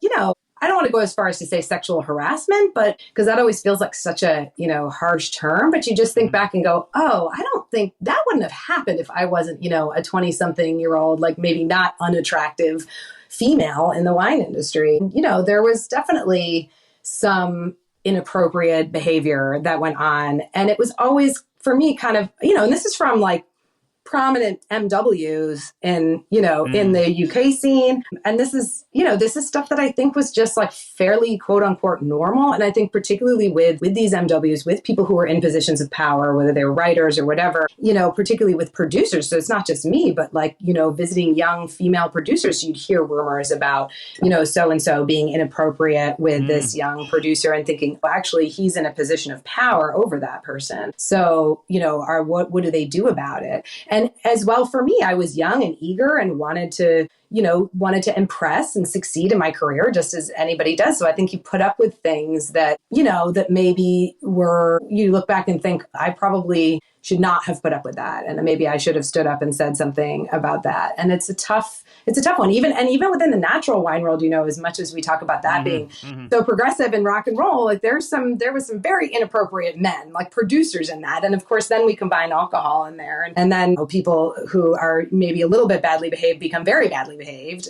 I don't want to go as far as to say sexual harassment, but because that always feels like such a, harsh term, but you just think back and go, oh, I don't think that wouldn't have happened if I wasn't, a 20-something-year-old, like maybe not unattractive female in the wine industry. There was definitely some inappropriate behavior that went on. And it was always, for me, kind of, and this is from like prominent MWs in, in the UK scene. And this is stuff that I think was just like fairly quote unquote normal. And I think particularly with these MWs, with people who are in positions of power, whether they're writers or whatever, particularly with producers. So it's not just me, but like, visiting young female producers, you'd hear rumors about, so-and-so being inappropriate with this young producer and thinking, well, actually, he's in a position of power over that person. So, what do they do about it? And as well, for me, I was young and eager and wanted to impress and succeed in my career just as anybody does. So I think you put up with things that, that maybe you look back and think, I probably should not have put up with that. And maybe I should have stood up and said something about that. And it's a tough one. Even within the natural wine world, as much as we talk about that being so progressive in rock and roll, like there was some very inappropriate men, like producers in that. And of course, then we combine alcohol in there. And then people who are maybe a little bit badly behaved become very badly behaved.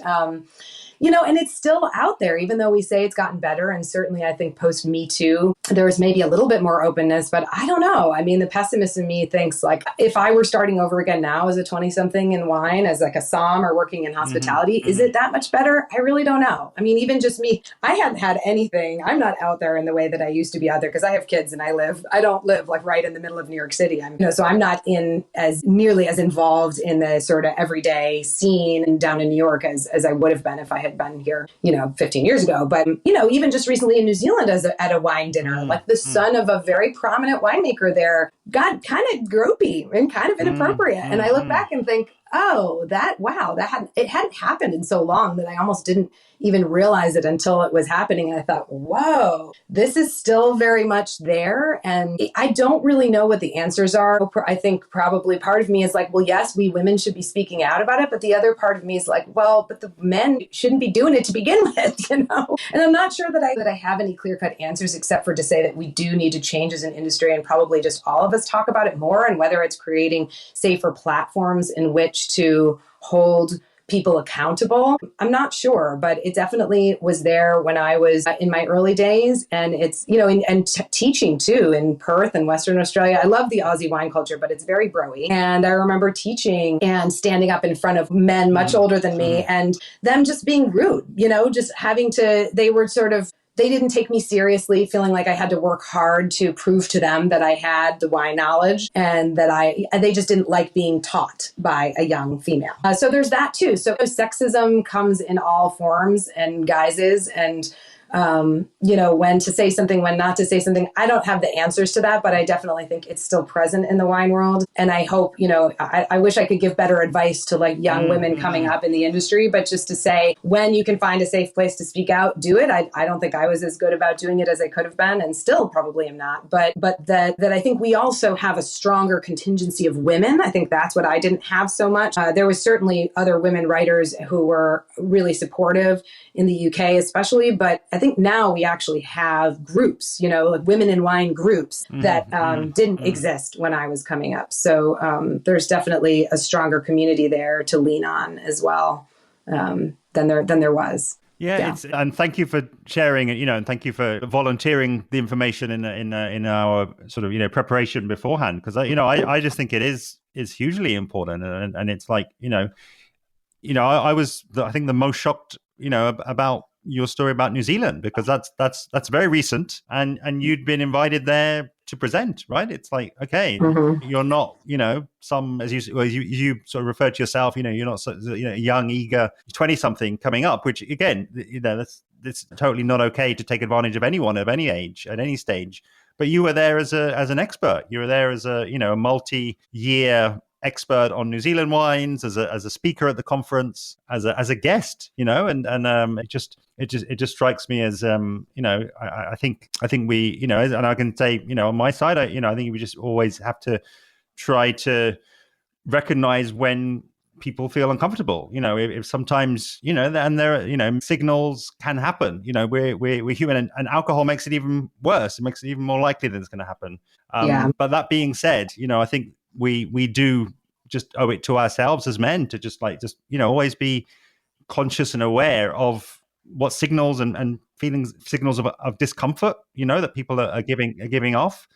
And it's still out there, even though we say it's gotten better. And certainly I think post Me Too, there was maybe a little bit more openness, but I don't know. I mean, the pessimist in me thinks like, if I were starting over again now as a 20-something in wine, as like a somm or working in hospitality, is it that much better? I really don't know. I mean, even just me, I hadn't had anything. I'm not out there in the way that I used to be out there because I have kids and I don't live like right in the middle of New York City. So I'm not nearly as involved in the sort of everyday scene down in New York as I would have been if I had been here, 15 years ago. But, even just recently in New Zealand at a wine dinner, like the son of a very prominent winemaker there got kind of gropey and kind of inappropriate. And I look back and think, oh, it hadn't happened in so long that I almost didn't even realize it until it was happening. And I thought, whoa, this is still very much there. And I don't really know what the answers are. I think probably part of me is like, well, yes, we women should be speaking out about it. But the other part of me is like, well, but the men shouldn't be doing it to begin with, you know? And I'm not sure that I have any clear-cut answers, except for to say that we do need to change as an industry, and probably just all of us talk about it more, and whether it's creating safer platforms in which to hold people accountable. I'm not sure, but it definitely was there when I was in my early days. And it's, you know, and teaching too in Perth and Western Australia. I love the Aussie wine culture, but it's very bro-y. And I remember teaching and standing up in front of men much older than me and them just being rude, you know, just having to, they didn't take me seriously, feeling like I had to work hard to prove to them that I had the wine knowledge, and they just didn't like being taught by a young female. So there's that too. So sexism comes in all forms and guises, and you know, when to say something, when not to say something. I don't have the answers to that, but I definitely think it's still present in the wine world. And I hope, you know, I wish I could give better advice to like young women coming up in the industry, but just to say, when you can find a safe place to speak out, do it. I don't think I was as good about doing it as I could have been, and still probably am not. But that I think we also have a stronger contingency of women. I think that's what I didn't have so much. There was certainly other women writers who were really supportive in the UK, especially, but I think now we actually have groups, you know, like women in wine groups that didn't exist when I was coming up. So there's definitely a stronger community there to lean on as well than there was. Yeah. And thank you for sharing it, you know, and thank you for volunteering the information in our sort of, you know, preparation beforehand, because I just think it is hugely important, and it's like, I was I think the most shocked, you know, about your story about New Zealand, because that's very recent, and you'd been invited there to present, right? It's like, okay, you're not, you know, as you sort of refer to yourself, you know, you're not a young, eager 20-something coming up, which again, you know, that's totally not okay to take advantage of anyone of any age at any stage. But you were there as an expert. You were there as a multi-year expert on New Zealand wines, as a speaker at the conference, as a guest, you know, and it just strikes me as I think we, you know, and I can say, you know, on my side, I think we just always have to try to recognize when people feel uncomfortable, you know, if sometimes, you know, and there, you know, signals can happen, you know, we're human, and alcohol makes it even worse. It makes it even more likely that it's going to happen. But that being said, you know, I think we do just owe it to ourselves as men to just you know, always be conscious and aware of what signals and signals of discomfort, you know, that people are giving off.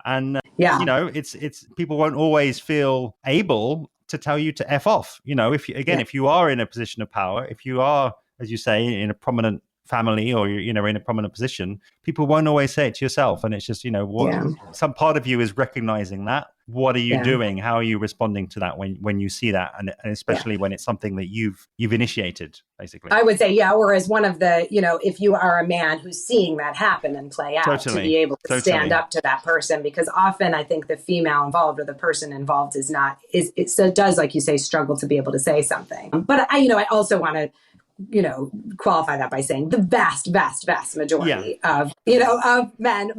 And you know, it's people won't always feel able to tell you to F off, you know, if you are in a position of power, if you are, as you say, in a prominent family, or you're, you know, in a prominent position, people won't always say it to yourself. And it's just, you know, some part of you is recognizing that. What are you doing? How are you responding to that when you see that? And especially when it's something that you've initiated, basically. I would say, or as one of the, you know, if you are a man who's seeing that happen and play out, to be able to stand up to that person, because often I think the female involved or the person involved does, like you say, struggle to be able to say something. But I also want to, you know, qualify that by saying the vast majority of men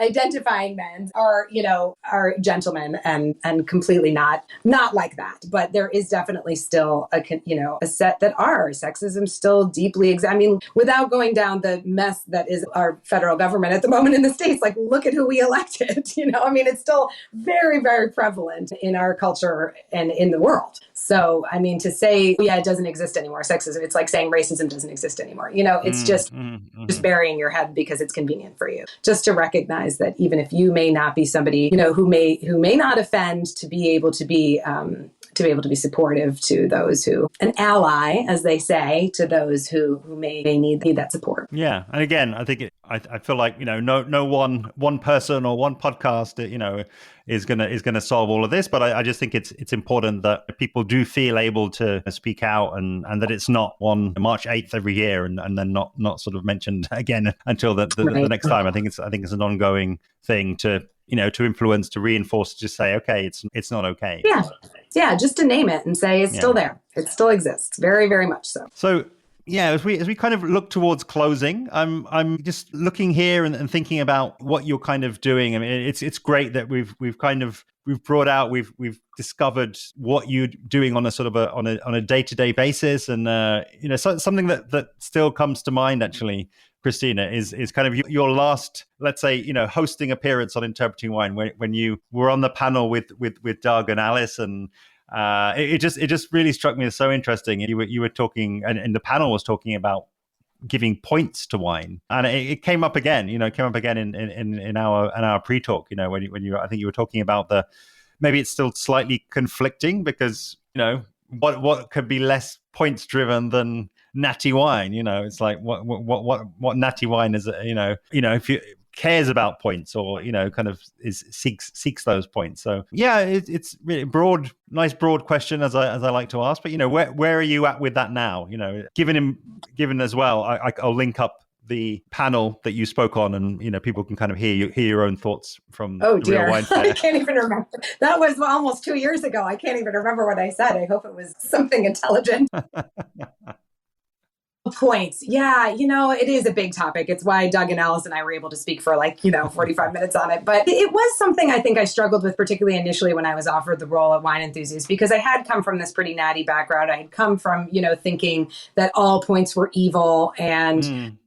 identifying men are gentlemen and completely not like that. But there is definitely still a set that are sexism still deeply without going down the mess that is our federal government at the moment in the States. Like, look at who we elected. You know, I mean, it's still very, very prevalent in our culture and in the world. So, I mean, to say, it doesn't exist anymore, sexism, it's like saying racism doesn't exist anymore. You know, it's just burying your head because it's convenient for you. Just to recognize that even if you may not be somebody, you know, who may not offend, to be able to be supportive to those who, an ally, as they say, to those who may need that support. Yeah. And again, I think I feel like, you know, no one person or one podcast, you know, is gonna solve all of this. But I just think it's important that people do feel able to speak out, and that it's not on March 8th every year and then not sort of mentioned again until the next time. I think it's an ongoing thing to, you know, to influence, to reinforce, to just say, okay, it's not okay. Yeah. Yeah, just to name it and say it's still there. It still exists. Very, very much so. So yeah, as we kind of look towards closing, I'm just looking here and thinking about what you're kind of doing. I mean, it's great that we've brought out, we've discovered what you're doing on a sort of on a day-to-day basis, and something that still comes to mind actually, Christina, is kind of your last, let's say, hosting appearance on Interpreting Wine, when you were on the panel with Doug and Alice, and it just really struck me as so interesting. You were talking, and the panel was talking about giving points to wine, and it came up again. In our pre-talk. When you I think you were talking about maybe it's still slightly conflicting, because what could be less points driven than natty wine. It's like what natty wine is. If you cares about points, or kind of seeks those points. So yeah, it's really nice broad question, as I like to ask. But where are you at with that now? Given as well, I'll link up the panel that you spoke on, and people can kind of hear your own thoughts from the Real Wine Fair. I can't even remember. That was almost 2 years ago. I can't even remember what I said. I hope it was something intelligent. Points. Yeah, it is a big topic. It's why Doug and Alice and I were able to speak for 45 minutes on it. But it was something I think I struggled with, particularly initially when I was offered the role at Wine Enthusiast, because I had come from this pretty natty background. I had come from, thinking that all points were evil, and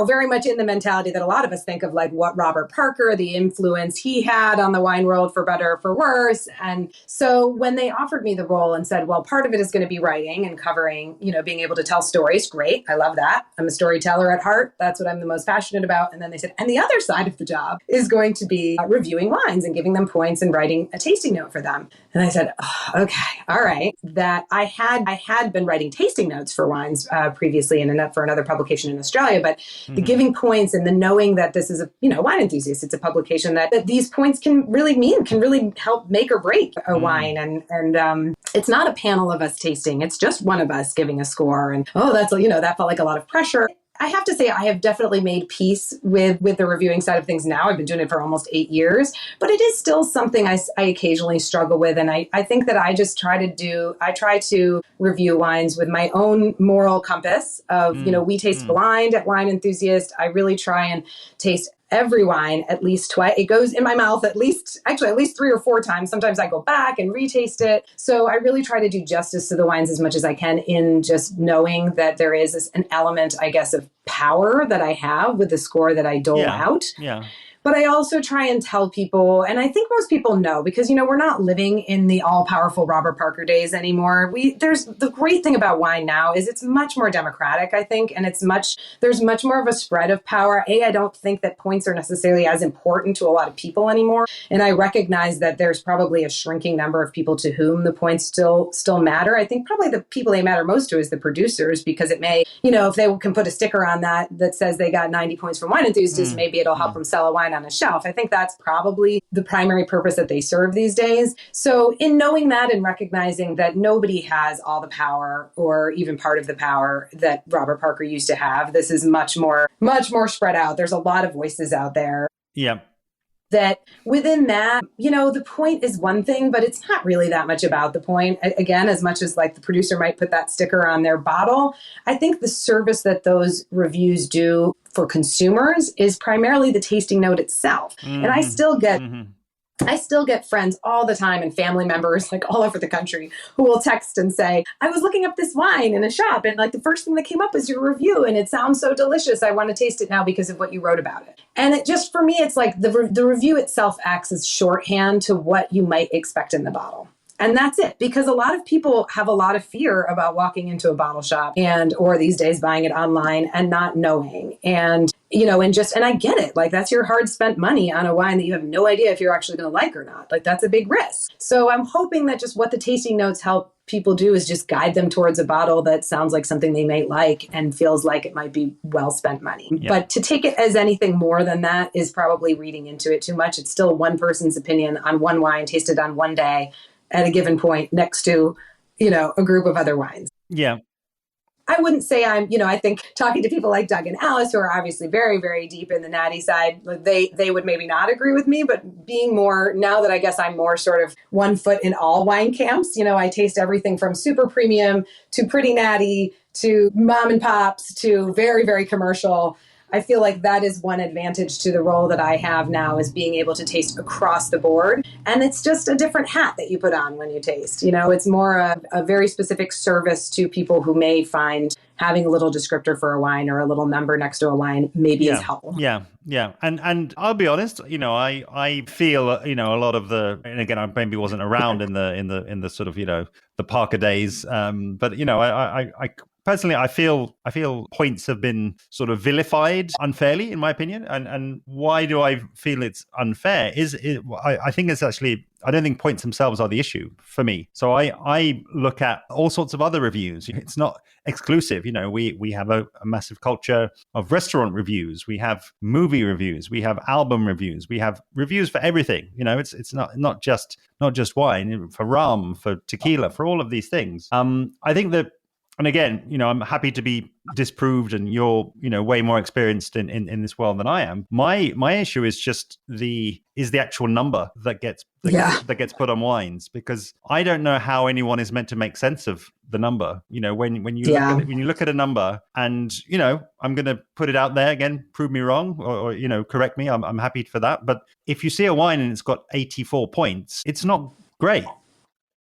very much in the mentality that a lot of us think of, like what Robert Parker, the influence he had on the wine world, for better or for worse. And so when they offered me the role and said, well, part of it is going to be writing and covering, being able to tell stories. Great. I love that. I'm a storyteller at heart. That's what I'm the most passionate about. And then they said, and the other side of the job is going to be reviewing wines and giving them points and writing a tasting note for them. And I said, oh, okay, all right. That I had been writing tasting notes for wines previously for another publication in Australia, but the giving points and the knowing that this is a Wine Enthusiast, it's a publication that these points can really help make or break a wine, and it's not a panel of us tasting, it's just one of us giving a score, and that felt like a lot of pressure. I have to say, I have definitely made peace with the reviewing side of things now. I've been doing it for almost 8 years, but it is still something I occasionally struggle with. And I think that I just try to review wines with my own moral compass of, we taste blind at Wine Enthusiast. I really try and taste every wine at least twice. It goes in my mouth at least 3 or 4 times. Sometimes I go back and retaste it. So I really try to do justice to the wines as much as I can, in just knowing that there is an element, I guess, of power that I have with the score that I dole out. Yeah. But I also try and tell people, and I think most people know, because, we're not living in the all-powerful Robert Parker days anymore. There's the great thing about wine now is it's much more democratic, I think, and there's much more of a spread of power. I don't think that points are necessarily as important to a lot of people anymore. And I recognize that there's probably a shrinking number of people to whom the points still matter. I think probably the people they matter most to is the producers, because it may, if they can put a sticker on that says they got 90 points from Wine Enthusiast, maybe it'll help them sell a wine on a shelf. I think that's probably the primary purpose that they serve these days. So in knowing that and recognizing that nobody has all the power, or even part of the power that Robert Parker used to have, this is much more spread out. There's a lot of voices out there. Yeah. That within that, the point is one thing, but it's not really that much about the point. Again, as much as like the producer might put that sticker on their bottle, I think the service that those reviews do for consumers is primarily the tasting note itself. And I still get friends all the time, and family members like all over the country, who will text and say, I was looking up this wine in a shop, and like the first thing that came up was your review, and it sounds so delicious. I want to taste it now because of what you wrote about it. And it just, for me, it's like the review itself acts as shorthand to what you might expect in the bottle. And that's it, because a lot of people have a lot of fear about walking into a bottle shop or these days buying it online and not knowing. And, and I get it. Like, that's your hard spent money on a wine that you have no idea if you're actually going to like or not. Like, that's a big risk. So I'm hoping that just what the tasting notes help people do is just guide them towards a bottle that sounds like something they might like and feels like it might be well spent money. Yeah. But to take it as anything more than that is probably reading into it too much. It's still one person's opinion on one wine tasted on one day at a given point next to, a group of other wines. Yeah. I wouldn't say I think talking to people like Doug and Alice, who are obviously very, very deep in the natty side, they would maybe not agree with me, but being more, now that I guess I'm more sort of one foot in all wine camps, I taste everything from super premium to pretty natty to mom and pops to very, very commercial. I feel like that is one advantage to the role that I have now, is being able to taste across the board. And it's just a different hat that you put on when you taste. It's more a very specific service to people who may find having a little descriptor for a wine or a little number next to a wine maybe is helpful. Yeah. And I'll be honest, I feel, a lot of and again, I maybe wasn't around in the sort of, the Parker days. But, I personally, I feel points have been sort of vilified unfairly, in my opinion. And why do I feel it's unfair? I think it's actually, I don't think points themselves are the issue for me. So I look at all sorts of other reviews. It's not exclusive. We have a massive culture of restaurant reviews. We have movie reviews. We have album reviews. We have reviews for everything. It's not just wine, for rum, for tequila, for all of these things. I think that. And again, I'm happy to be disproved, and you're, way more experienced in this world than I am. My issue is just the actual number that gets put on wines, because I don't know how anyone is meant to make sense of the number. When you look at a number, and I'm going to put it out there again, prove me wrong, or correct me. I'm happy for that. But if you see a wine and it's got 84 points, it's not great.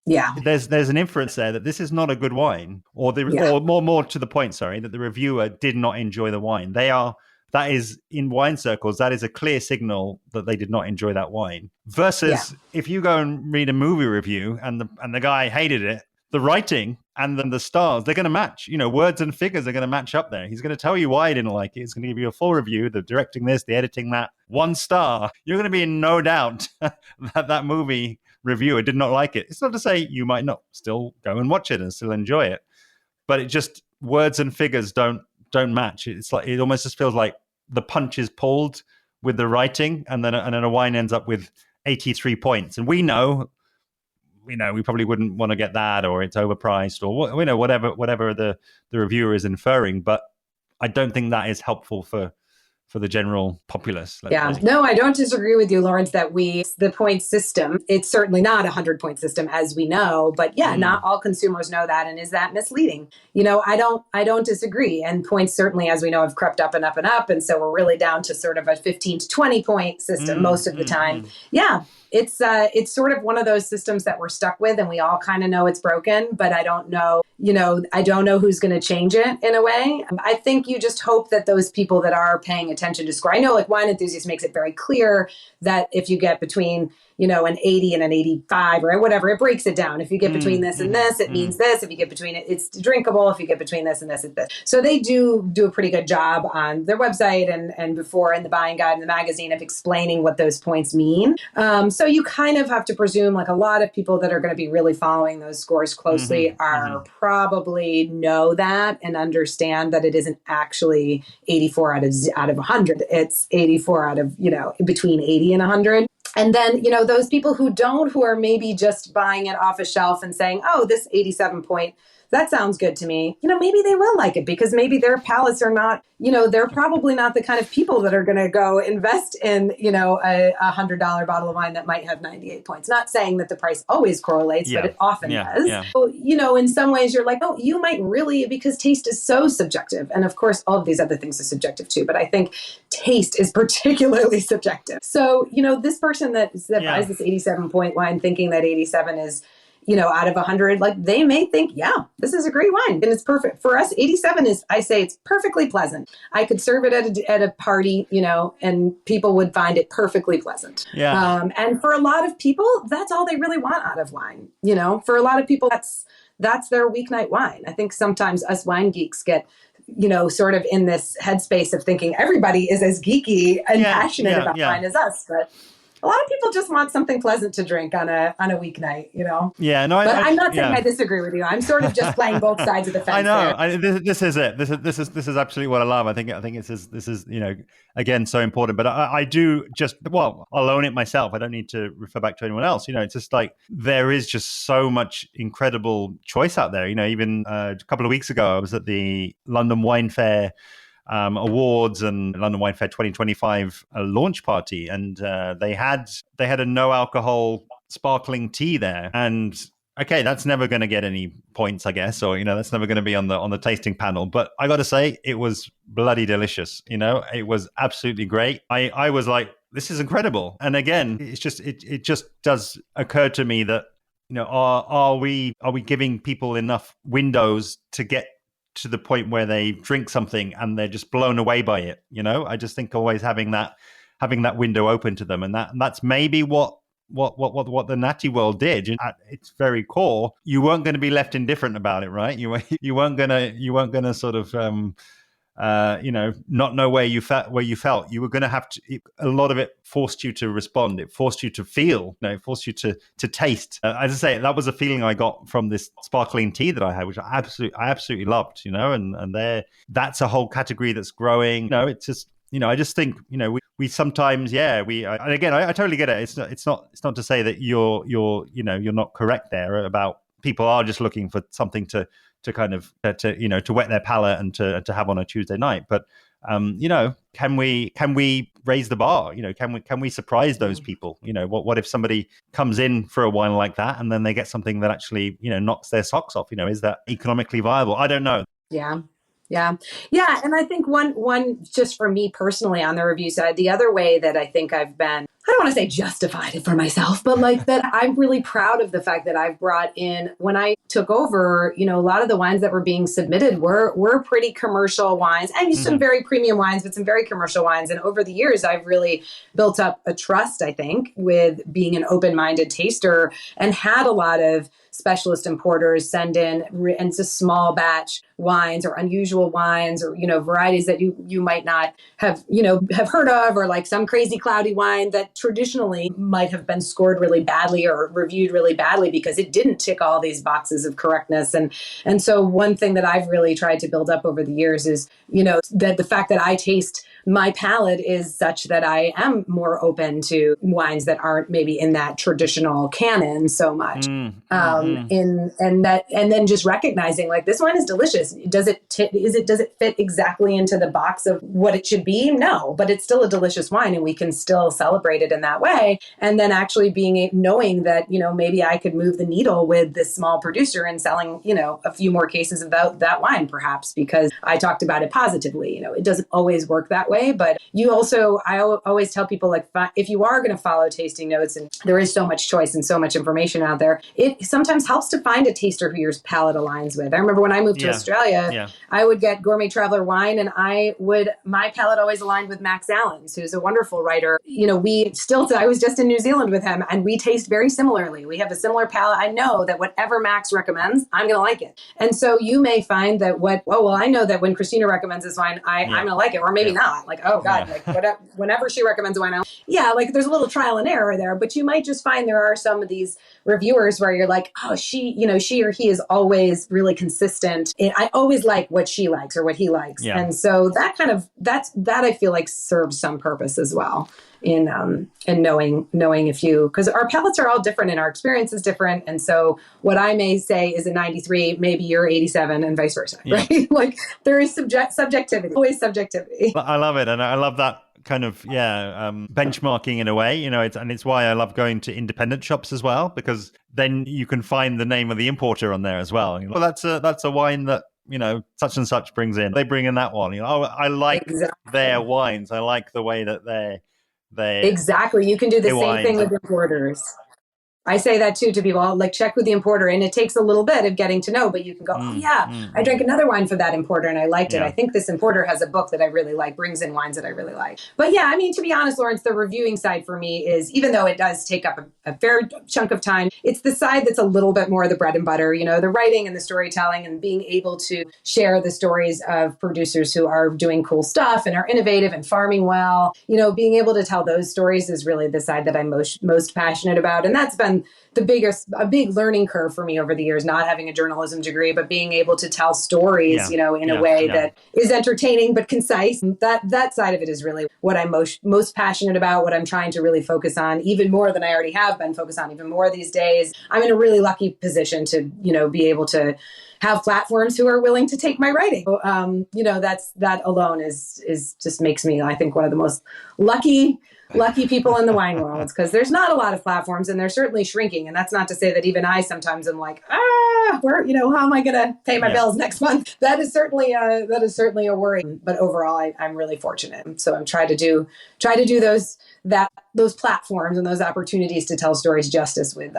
Yeah, there's an inference there that this is not a good wine, or more to the point, that the reviewer did not enjoy the wine. That is, in wine circles, that is a clear signal that they did not enjoy that wine. Versus if you go and read a movie review and the guy hated it, the writing and then the stars, they're going to match. Words and figures are going to match up there. He's going to tell you why he didn't like it. He's going to give you a full review, the directing this, the editing that, 1 star. You're going to be in no doubt that movie reviewer did not like it. It's not to say you might not still go and watch it and still enjoy it, but it just, words and figures don't match. It's like, it almost just feels like the punch is pulled with the writing, and then a wine ends up with 83 points. And we know we probably wouldn't want to get that, or it's overpriced, or whatever the reviewer is inferring. But I don't think that is helpful for the general populace. No, I don't disagree with you, Lawrence, that the point system, it's certainly not 100-point system, as we know, but not all consumers know that. And is that misleading? I don't disagree. And points certainly, as we know, have crept up and up and up. And so we're really down to sort of a 15 to 20 point system most of the time. Yeah. It's sort of one of those systems that we're stuck with, and we all kind of know it's broken, but I don't know, I don't know who's going to change it in a way. I think you just hope that those people that are paying attention to score, I know like Wine Enthusiast makes it very clear that if you get between, an 80 and an 85 or whatever, it breaks it down. If you get between this and this, it means this. If you get between it, it's drinkable. If you get between this and this, it's this. So they do a pretty good job on their website and before in the buying guide in the magazine of explaining what those points mean. So you kind of have to presume like a lot of people that are going to be really following those scores closely are probably know that and understand that it isn't actually 84 out of 100. It's 84 out of, between 80 and 100. And then, those people who are maybe just buying it off a shelf and saying, oh, this 87 point, that sounds good to me. Maybe they will like it because maybe their palates are not, they're probably not the kind of people that are going to go invest in, a $100 bottle of wine that might have 98 points. Not saying that the price always correlates, but it often does. Yeah. So, in some ways you're like, oh, you might really, because taste is so subjective. And of course, all of these other things are subjective too. But I think taste is particularly subjective. So, this person that buys this 87 point wine thinking that 87 is, out of 100, like they may think, this is a great wine and it's perfect. For us, 87 is, I say it's perfectly pleasant. I could serve it at a party, and people would find it perfectly pleasant. Yeah. And for a lot of people, that's all they really want out of wine. For a lot of people, that's their weeknight wine. I think sometimes us wine geeks get sort of in this headspace of thinking everybody is as geeky and passionate about wine as us. But a lot of people just want something pleasant to drink on a weeknight, Yeah, no, But I'm not saying yeah. I disagree with you. I'm sort of just playing both sides of the I fence know. there. This is it. This is absolutely what I love. I think this is again so important. But I do just I'll own it myself. I don't need to refer back to anyone else. It's just like there is just so much incredible choice out there. Even a couple of weeks ago, I was at the London Wine Fair awards and London Wine Fair 2025 launch party, and they had a no alcohol sparkling tea there, and okay, that's never going to get any points, I guess, or that's never going to be on the tasting panel. But I got to say, it was bloody delicious. It was absolutely great. I was like, this is incredible. And again, it just does occur to me that are we giving people enough windows to get to the point where they drink something and they're just blown away by it? I just think always having that window open to them, and that's maybe what the natty world did. At its very core, you weren't going to be left indifferent about it, right? You weren't gonna sort of not know where you felt. You were going to have to. A lot of it forced you to respond. It forced you to feel. It forced you to taste. As I say, that was a feeling I got from this sparkling tea that I had, which I absolutely loved. And that's a whole category that's growing. It's just. I just think, we sometimes, and again, I totally get it. It's not to say that you're not correct there about people are just looking for something to kind of, to wet their palate and to have on a Tuesday night. But, can we raise the bar? Can we surprise those people? What if somebody comes in for a wine like that and then they get something that actually, knocks their socks off? Is that economically viable? I don't know. Yeah. Yeah. Yeah. And I think one just for me personally on the review side, the other way that I think I've been, I don't want to say justified it for myself, but like that I'm really proud of the fact that I've brought in, when I took over, a lot of the wines that were being submitted were pretty commercial wines. I used some very premium wines, but some very commercial wines. And over the years, I've really built up a trust, I think, with being an open-minded taster, and had a lot of specialist importers send in and just small batch wines or unusual wines, or varieties that you might not have heard of, or like some crazy cloudy wine that traditionally might have been scored really badly or reviewed really badly because it didn't tick all these boxes of correctness. And so one thing that I've really tried to build up over the years is that the fact that I taste, my palate is such that I am more open to wines that aren't maybe in that traditional canon so much. And then just recognizing like, this wine is delicious. Does it fit exactly into the box of what it should be? No, but it's still a delicious wine, and we can still celebrate it in that way. And then actually knowing that maybe I could move the needle with this small producer and selling a few more cases of that wine, perhaps because I talked about it positively. It doesn't always work that way, but I always tell people, like, if you are going to follow tasting notes, and there is so much choice and so much information out there, it sometimes helps to find a taster who your palate aligns with. I remember when I moved to Australia, I would get Gourmet Traveler wine, and my palate always aligned with Max Allen's, who's a wonderful writer. I was just in New Zealand with him, and we taste very similarly. We have a similar palate. I know that whatever Max recommends, I'm going to like it. And so you may find that I know that when Christina recommends this wine, I'm going to like it, or maybe not. Like, oh God, whenever she recommends a wine, like there's a little trial and error there, but you might just find there are some of these reviewers where you're like, oh, she or he is always really consistent. I always like what she likes or what he likes. Yeah. And so that I feel like serves some purpose as well in knowing because our palates are all different and our experience is different. And so what I may say is a 93, maybe you're 87 and vice versa, right? Like there is subjectivity, always subjectivity. I love it. And I love that kind of benchmarking in a way, it's why I love going to independent shops as well, because then you can find the name of the importer on there as well. Well, that's a wine that such and such brings in. They bring in that one. I like their wines. I like the way that they exactly. You can do the same thing with importers. I say that too to people. I'll like check with the importer, and it takes a little bit of getting to know, but you can go, I drank another wine for that importer and I liked it. I think this importer has a book that I really like, brings in wines that I really like. But yeah, I mean, to be honest, Lawrence, the reviewing side for me is, even though it does take up a fair chunk of time, it's the side that's a little bit more the bread and butter, you know, the writing and the storytelling and being able to share the stories of producers who are doing cool stuff and are innovative and farming well. You know, being able to tell those stories is really the side that I'm most passionate about. And that's been a big learning curve for me over the years, not having a journalism degree, but being able to tell stories, you know, in a way that is entertaining but concise. That side of it is really what I'm most passionate about, what I'm trying to really focus on, even more than I already have been focused on, even more these days. I'm in a really lucky position to, you know, be able to have platforms who are willing to take my writing. You know, that alone is just makes me, I think, one of the most lucky people in the wine world, because there's not a lot of platforms and they're certainly shrinking. And that's not to say that even I sometimes am like, where, you know, how am I going to pay my bills next month? That is certainly a worry. But overall, I'm really fortunate. So I'm trying to do those platforms and those opportunities to tell stories justice with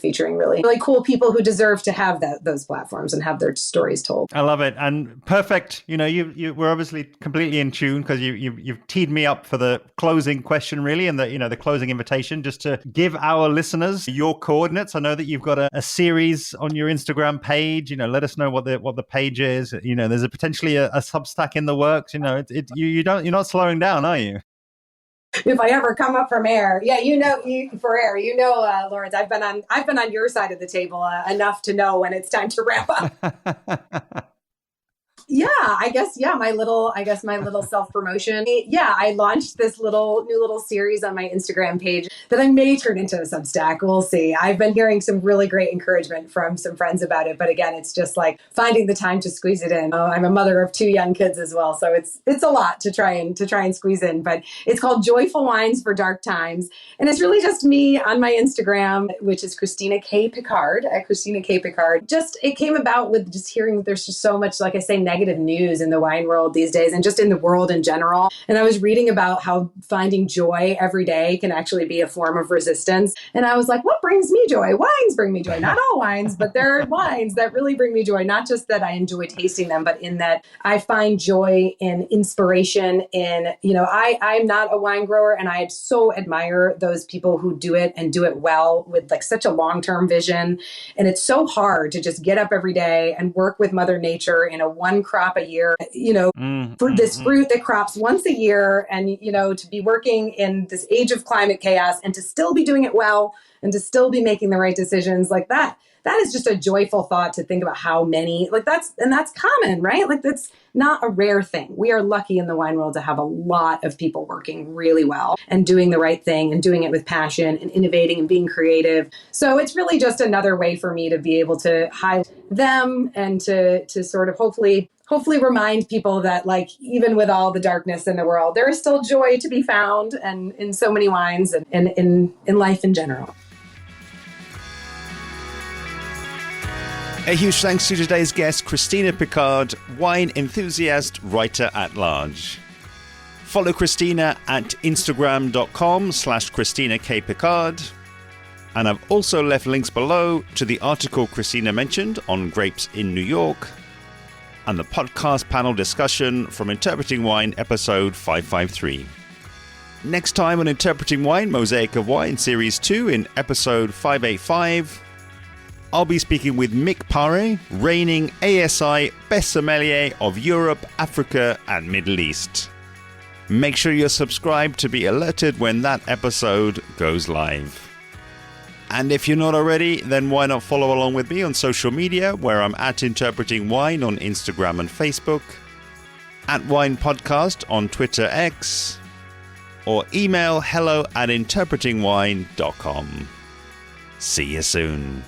featuring really cool people who deserve to have those platforms and have their stories told. I love it. And perfect. You know, you were obviously completely in tune, because you've teed me up for the closing question, really, and the closing invitation, just to give our listeners your coordinates. I know that you've got a series on your Instagram page. You know, let us know what the page is. You know, there's potentially a Substack in the works. You know, you're not slowing down, are you? If I ever come up from air, Lawrence, I've been on your side of the table enough to know when it's time to wrap up. Yeah, I guess my little self-promotion. Yeah, I launched this new little series on my Instagram page that I may turn into a Substack. We'll see. I've been hearing some really great encouragement from some friends about it, but again, it's just like finding the time to squeeze it in. I'm a mother of 2 young kids as well, so it's a lot to try and squeeze in. But it's called Joyful Wines for Dark Times, and it's really just me on my Instagram, which is Christina K. Pickard at Christina K. Pickard. Just it came about with just hearing there's just so much, like I say, negative news in the wine world these days and just in the world in general. And I was reading about how finding joy every day can actually be a form of resistance. And I was like, what brings me joy? Wines bring me joy. Not all wines, but there are wines that really bring me joy. Not just that I enjoy tasting them, but in that I find joy in inspiration in, you know, I'm not a wine grower, and I so admire those people who do it and do it well with like such a long-term vision. And it's so hard to just get up every day and work with Mother Nature in a one crop a year, you know, for this fruit that crops once a year, and, you know, to be working in this age of climate chaos and to still be doing it well and to still be making the right decisions like that. That is just a joyful thought to think about how many, that's common, right? Like that's not a rare thing. We are lucky in the wine world to have a lot of people working really well and doing the right thing and doing it with passion and innovating and being creative. So it's really just another way for me to be able to highlight them and to sort of hopefully remind people that, like, even with all the darkness in the world, there is still joy to be found, and in so many wines and in life in general. A huge thanks to today's guest, Christina Pickard, wine enthusiast, writer at large. Follow Christina at instagram.com/Christina K. Pickard. And I've also left links below to the article Christina mentioned on grapes in New York, and the podcast panel discussion from Interpreting Wine episode 553. Next time on Interpreting Wine, Mosaic of Wine Series 2 in episode 585, I'll be speaking with Mick Pare, reigning ASI Best Sommelier of Europe, Africa and Middle East. Make sure you're subscribed to be alerted when that episode goes live. And if you're not already, then why not follow along with me on social media, where I'm at Interpreting Wine on Instagram and Facebook, at Wine Podcast on Twitter X, or email hello@interpretingwine.com. See you soon.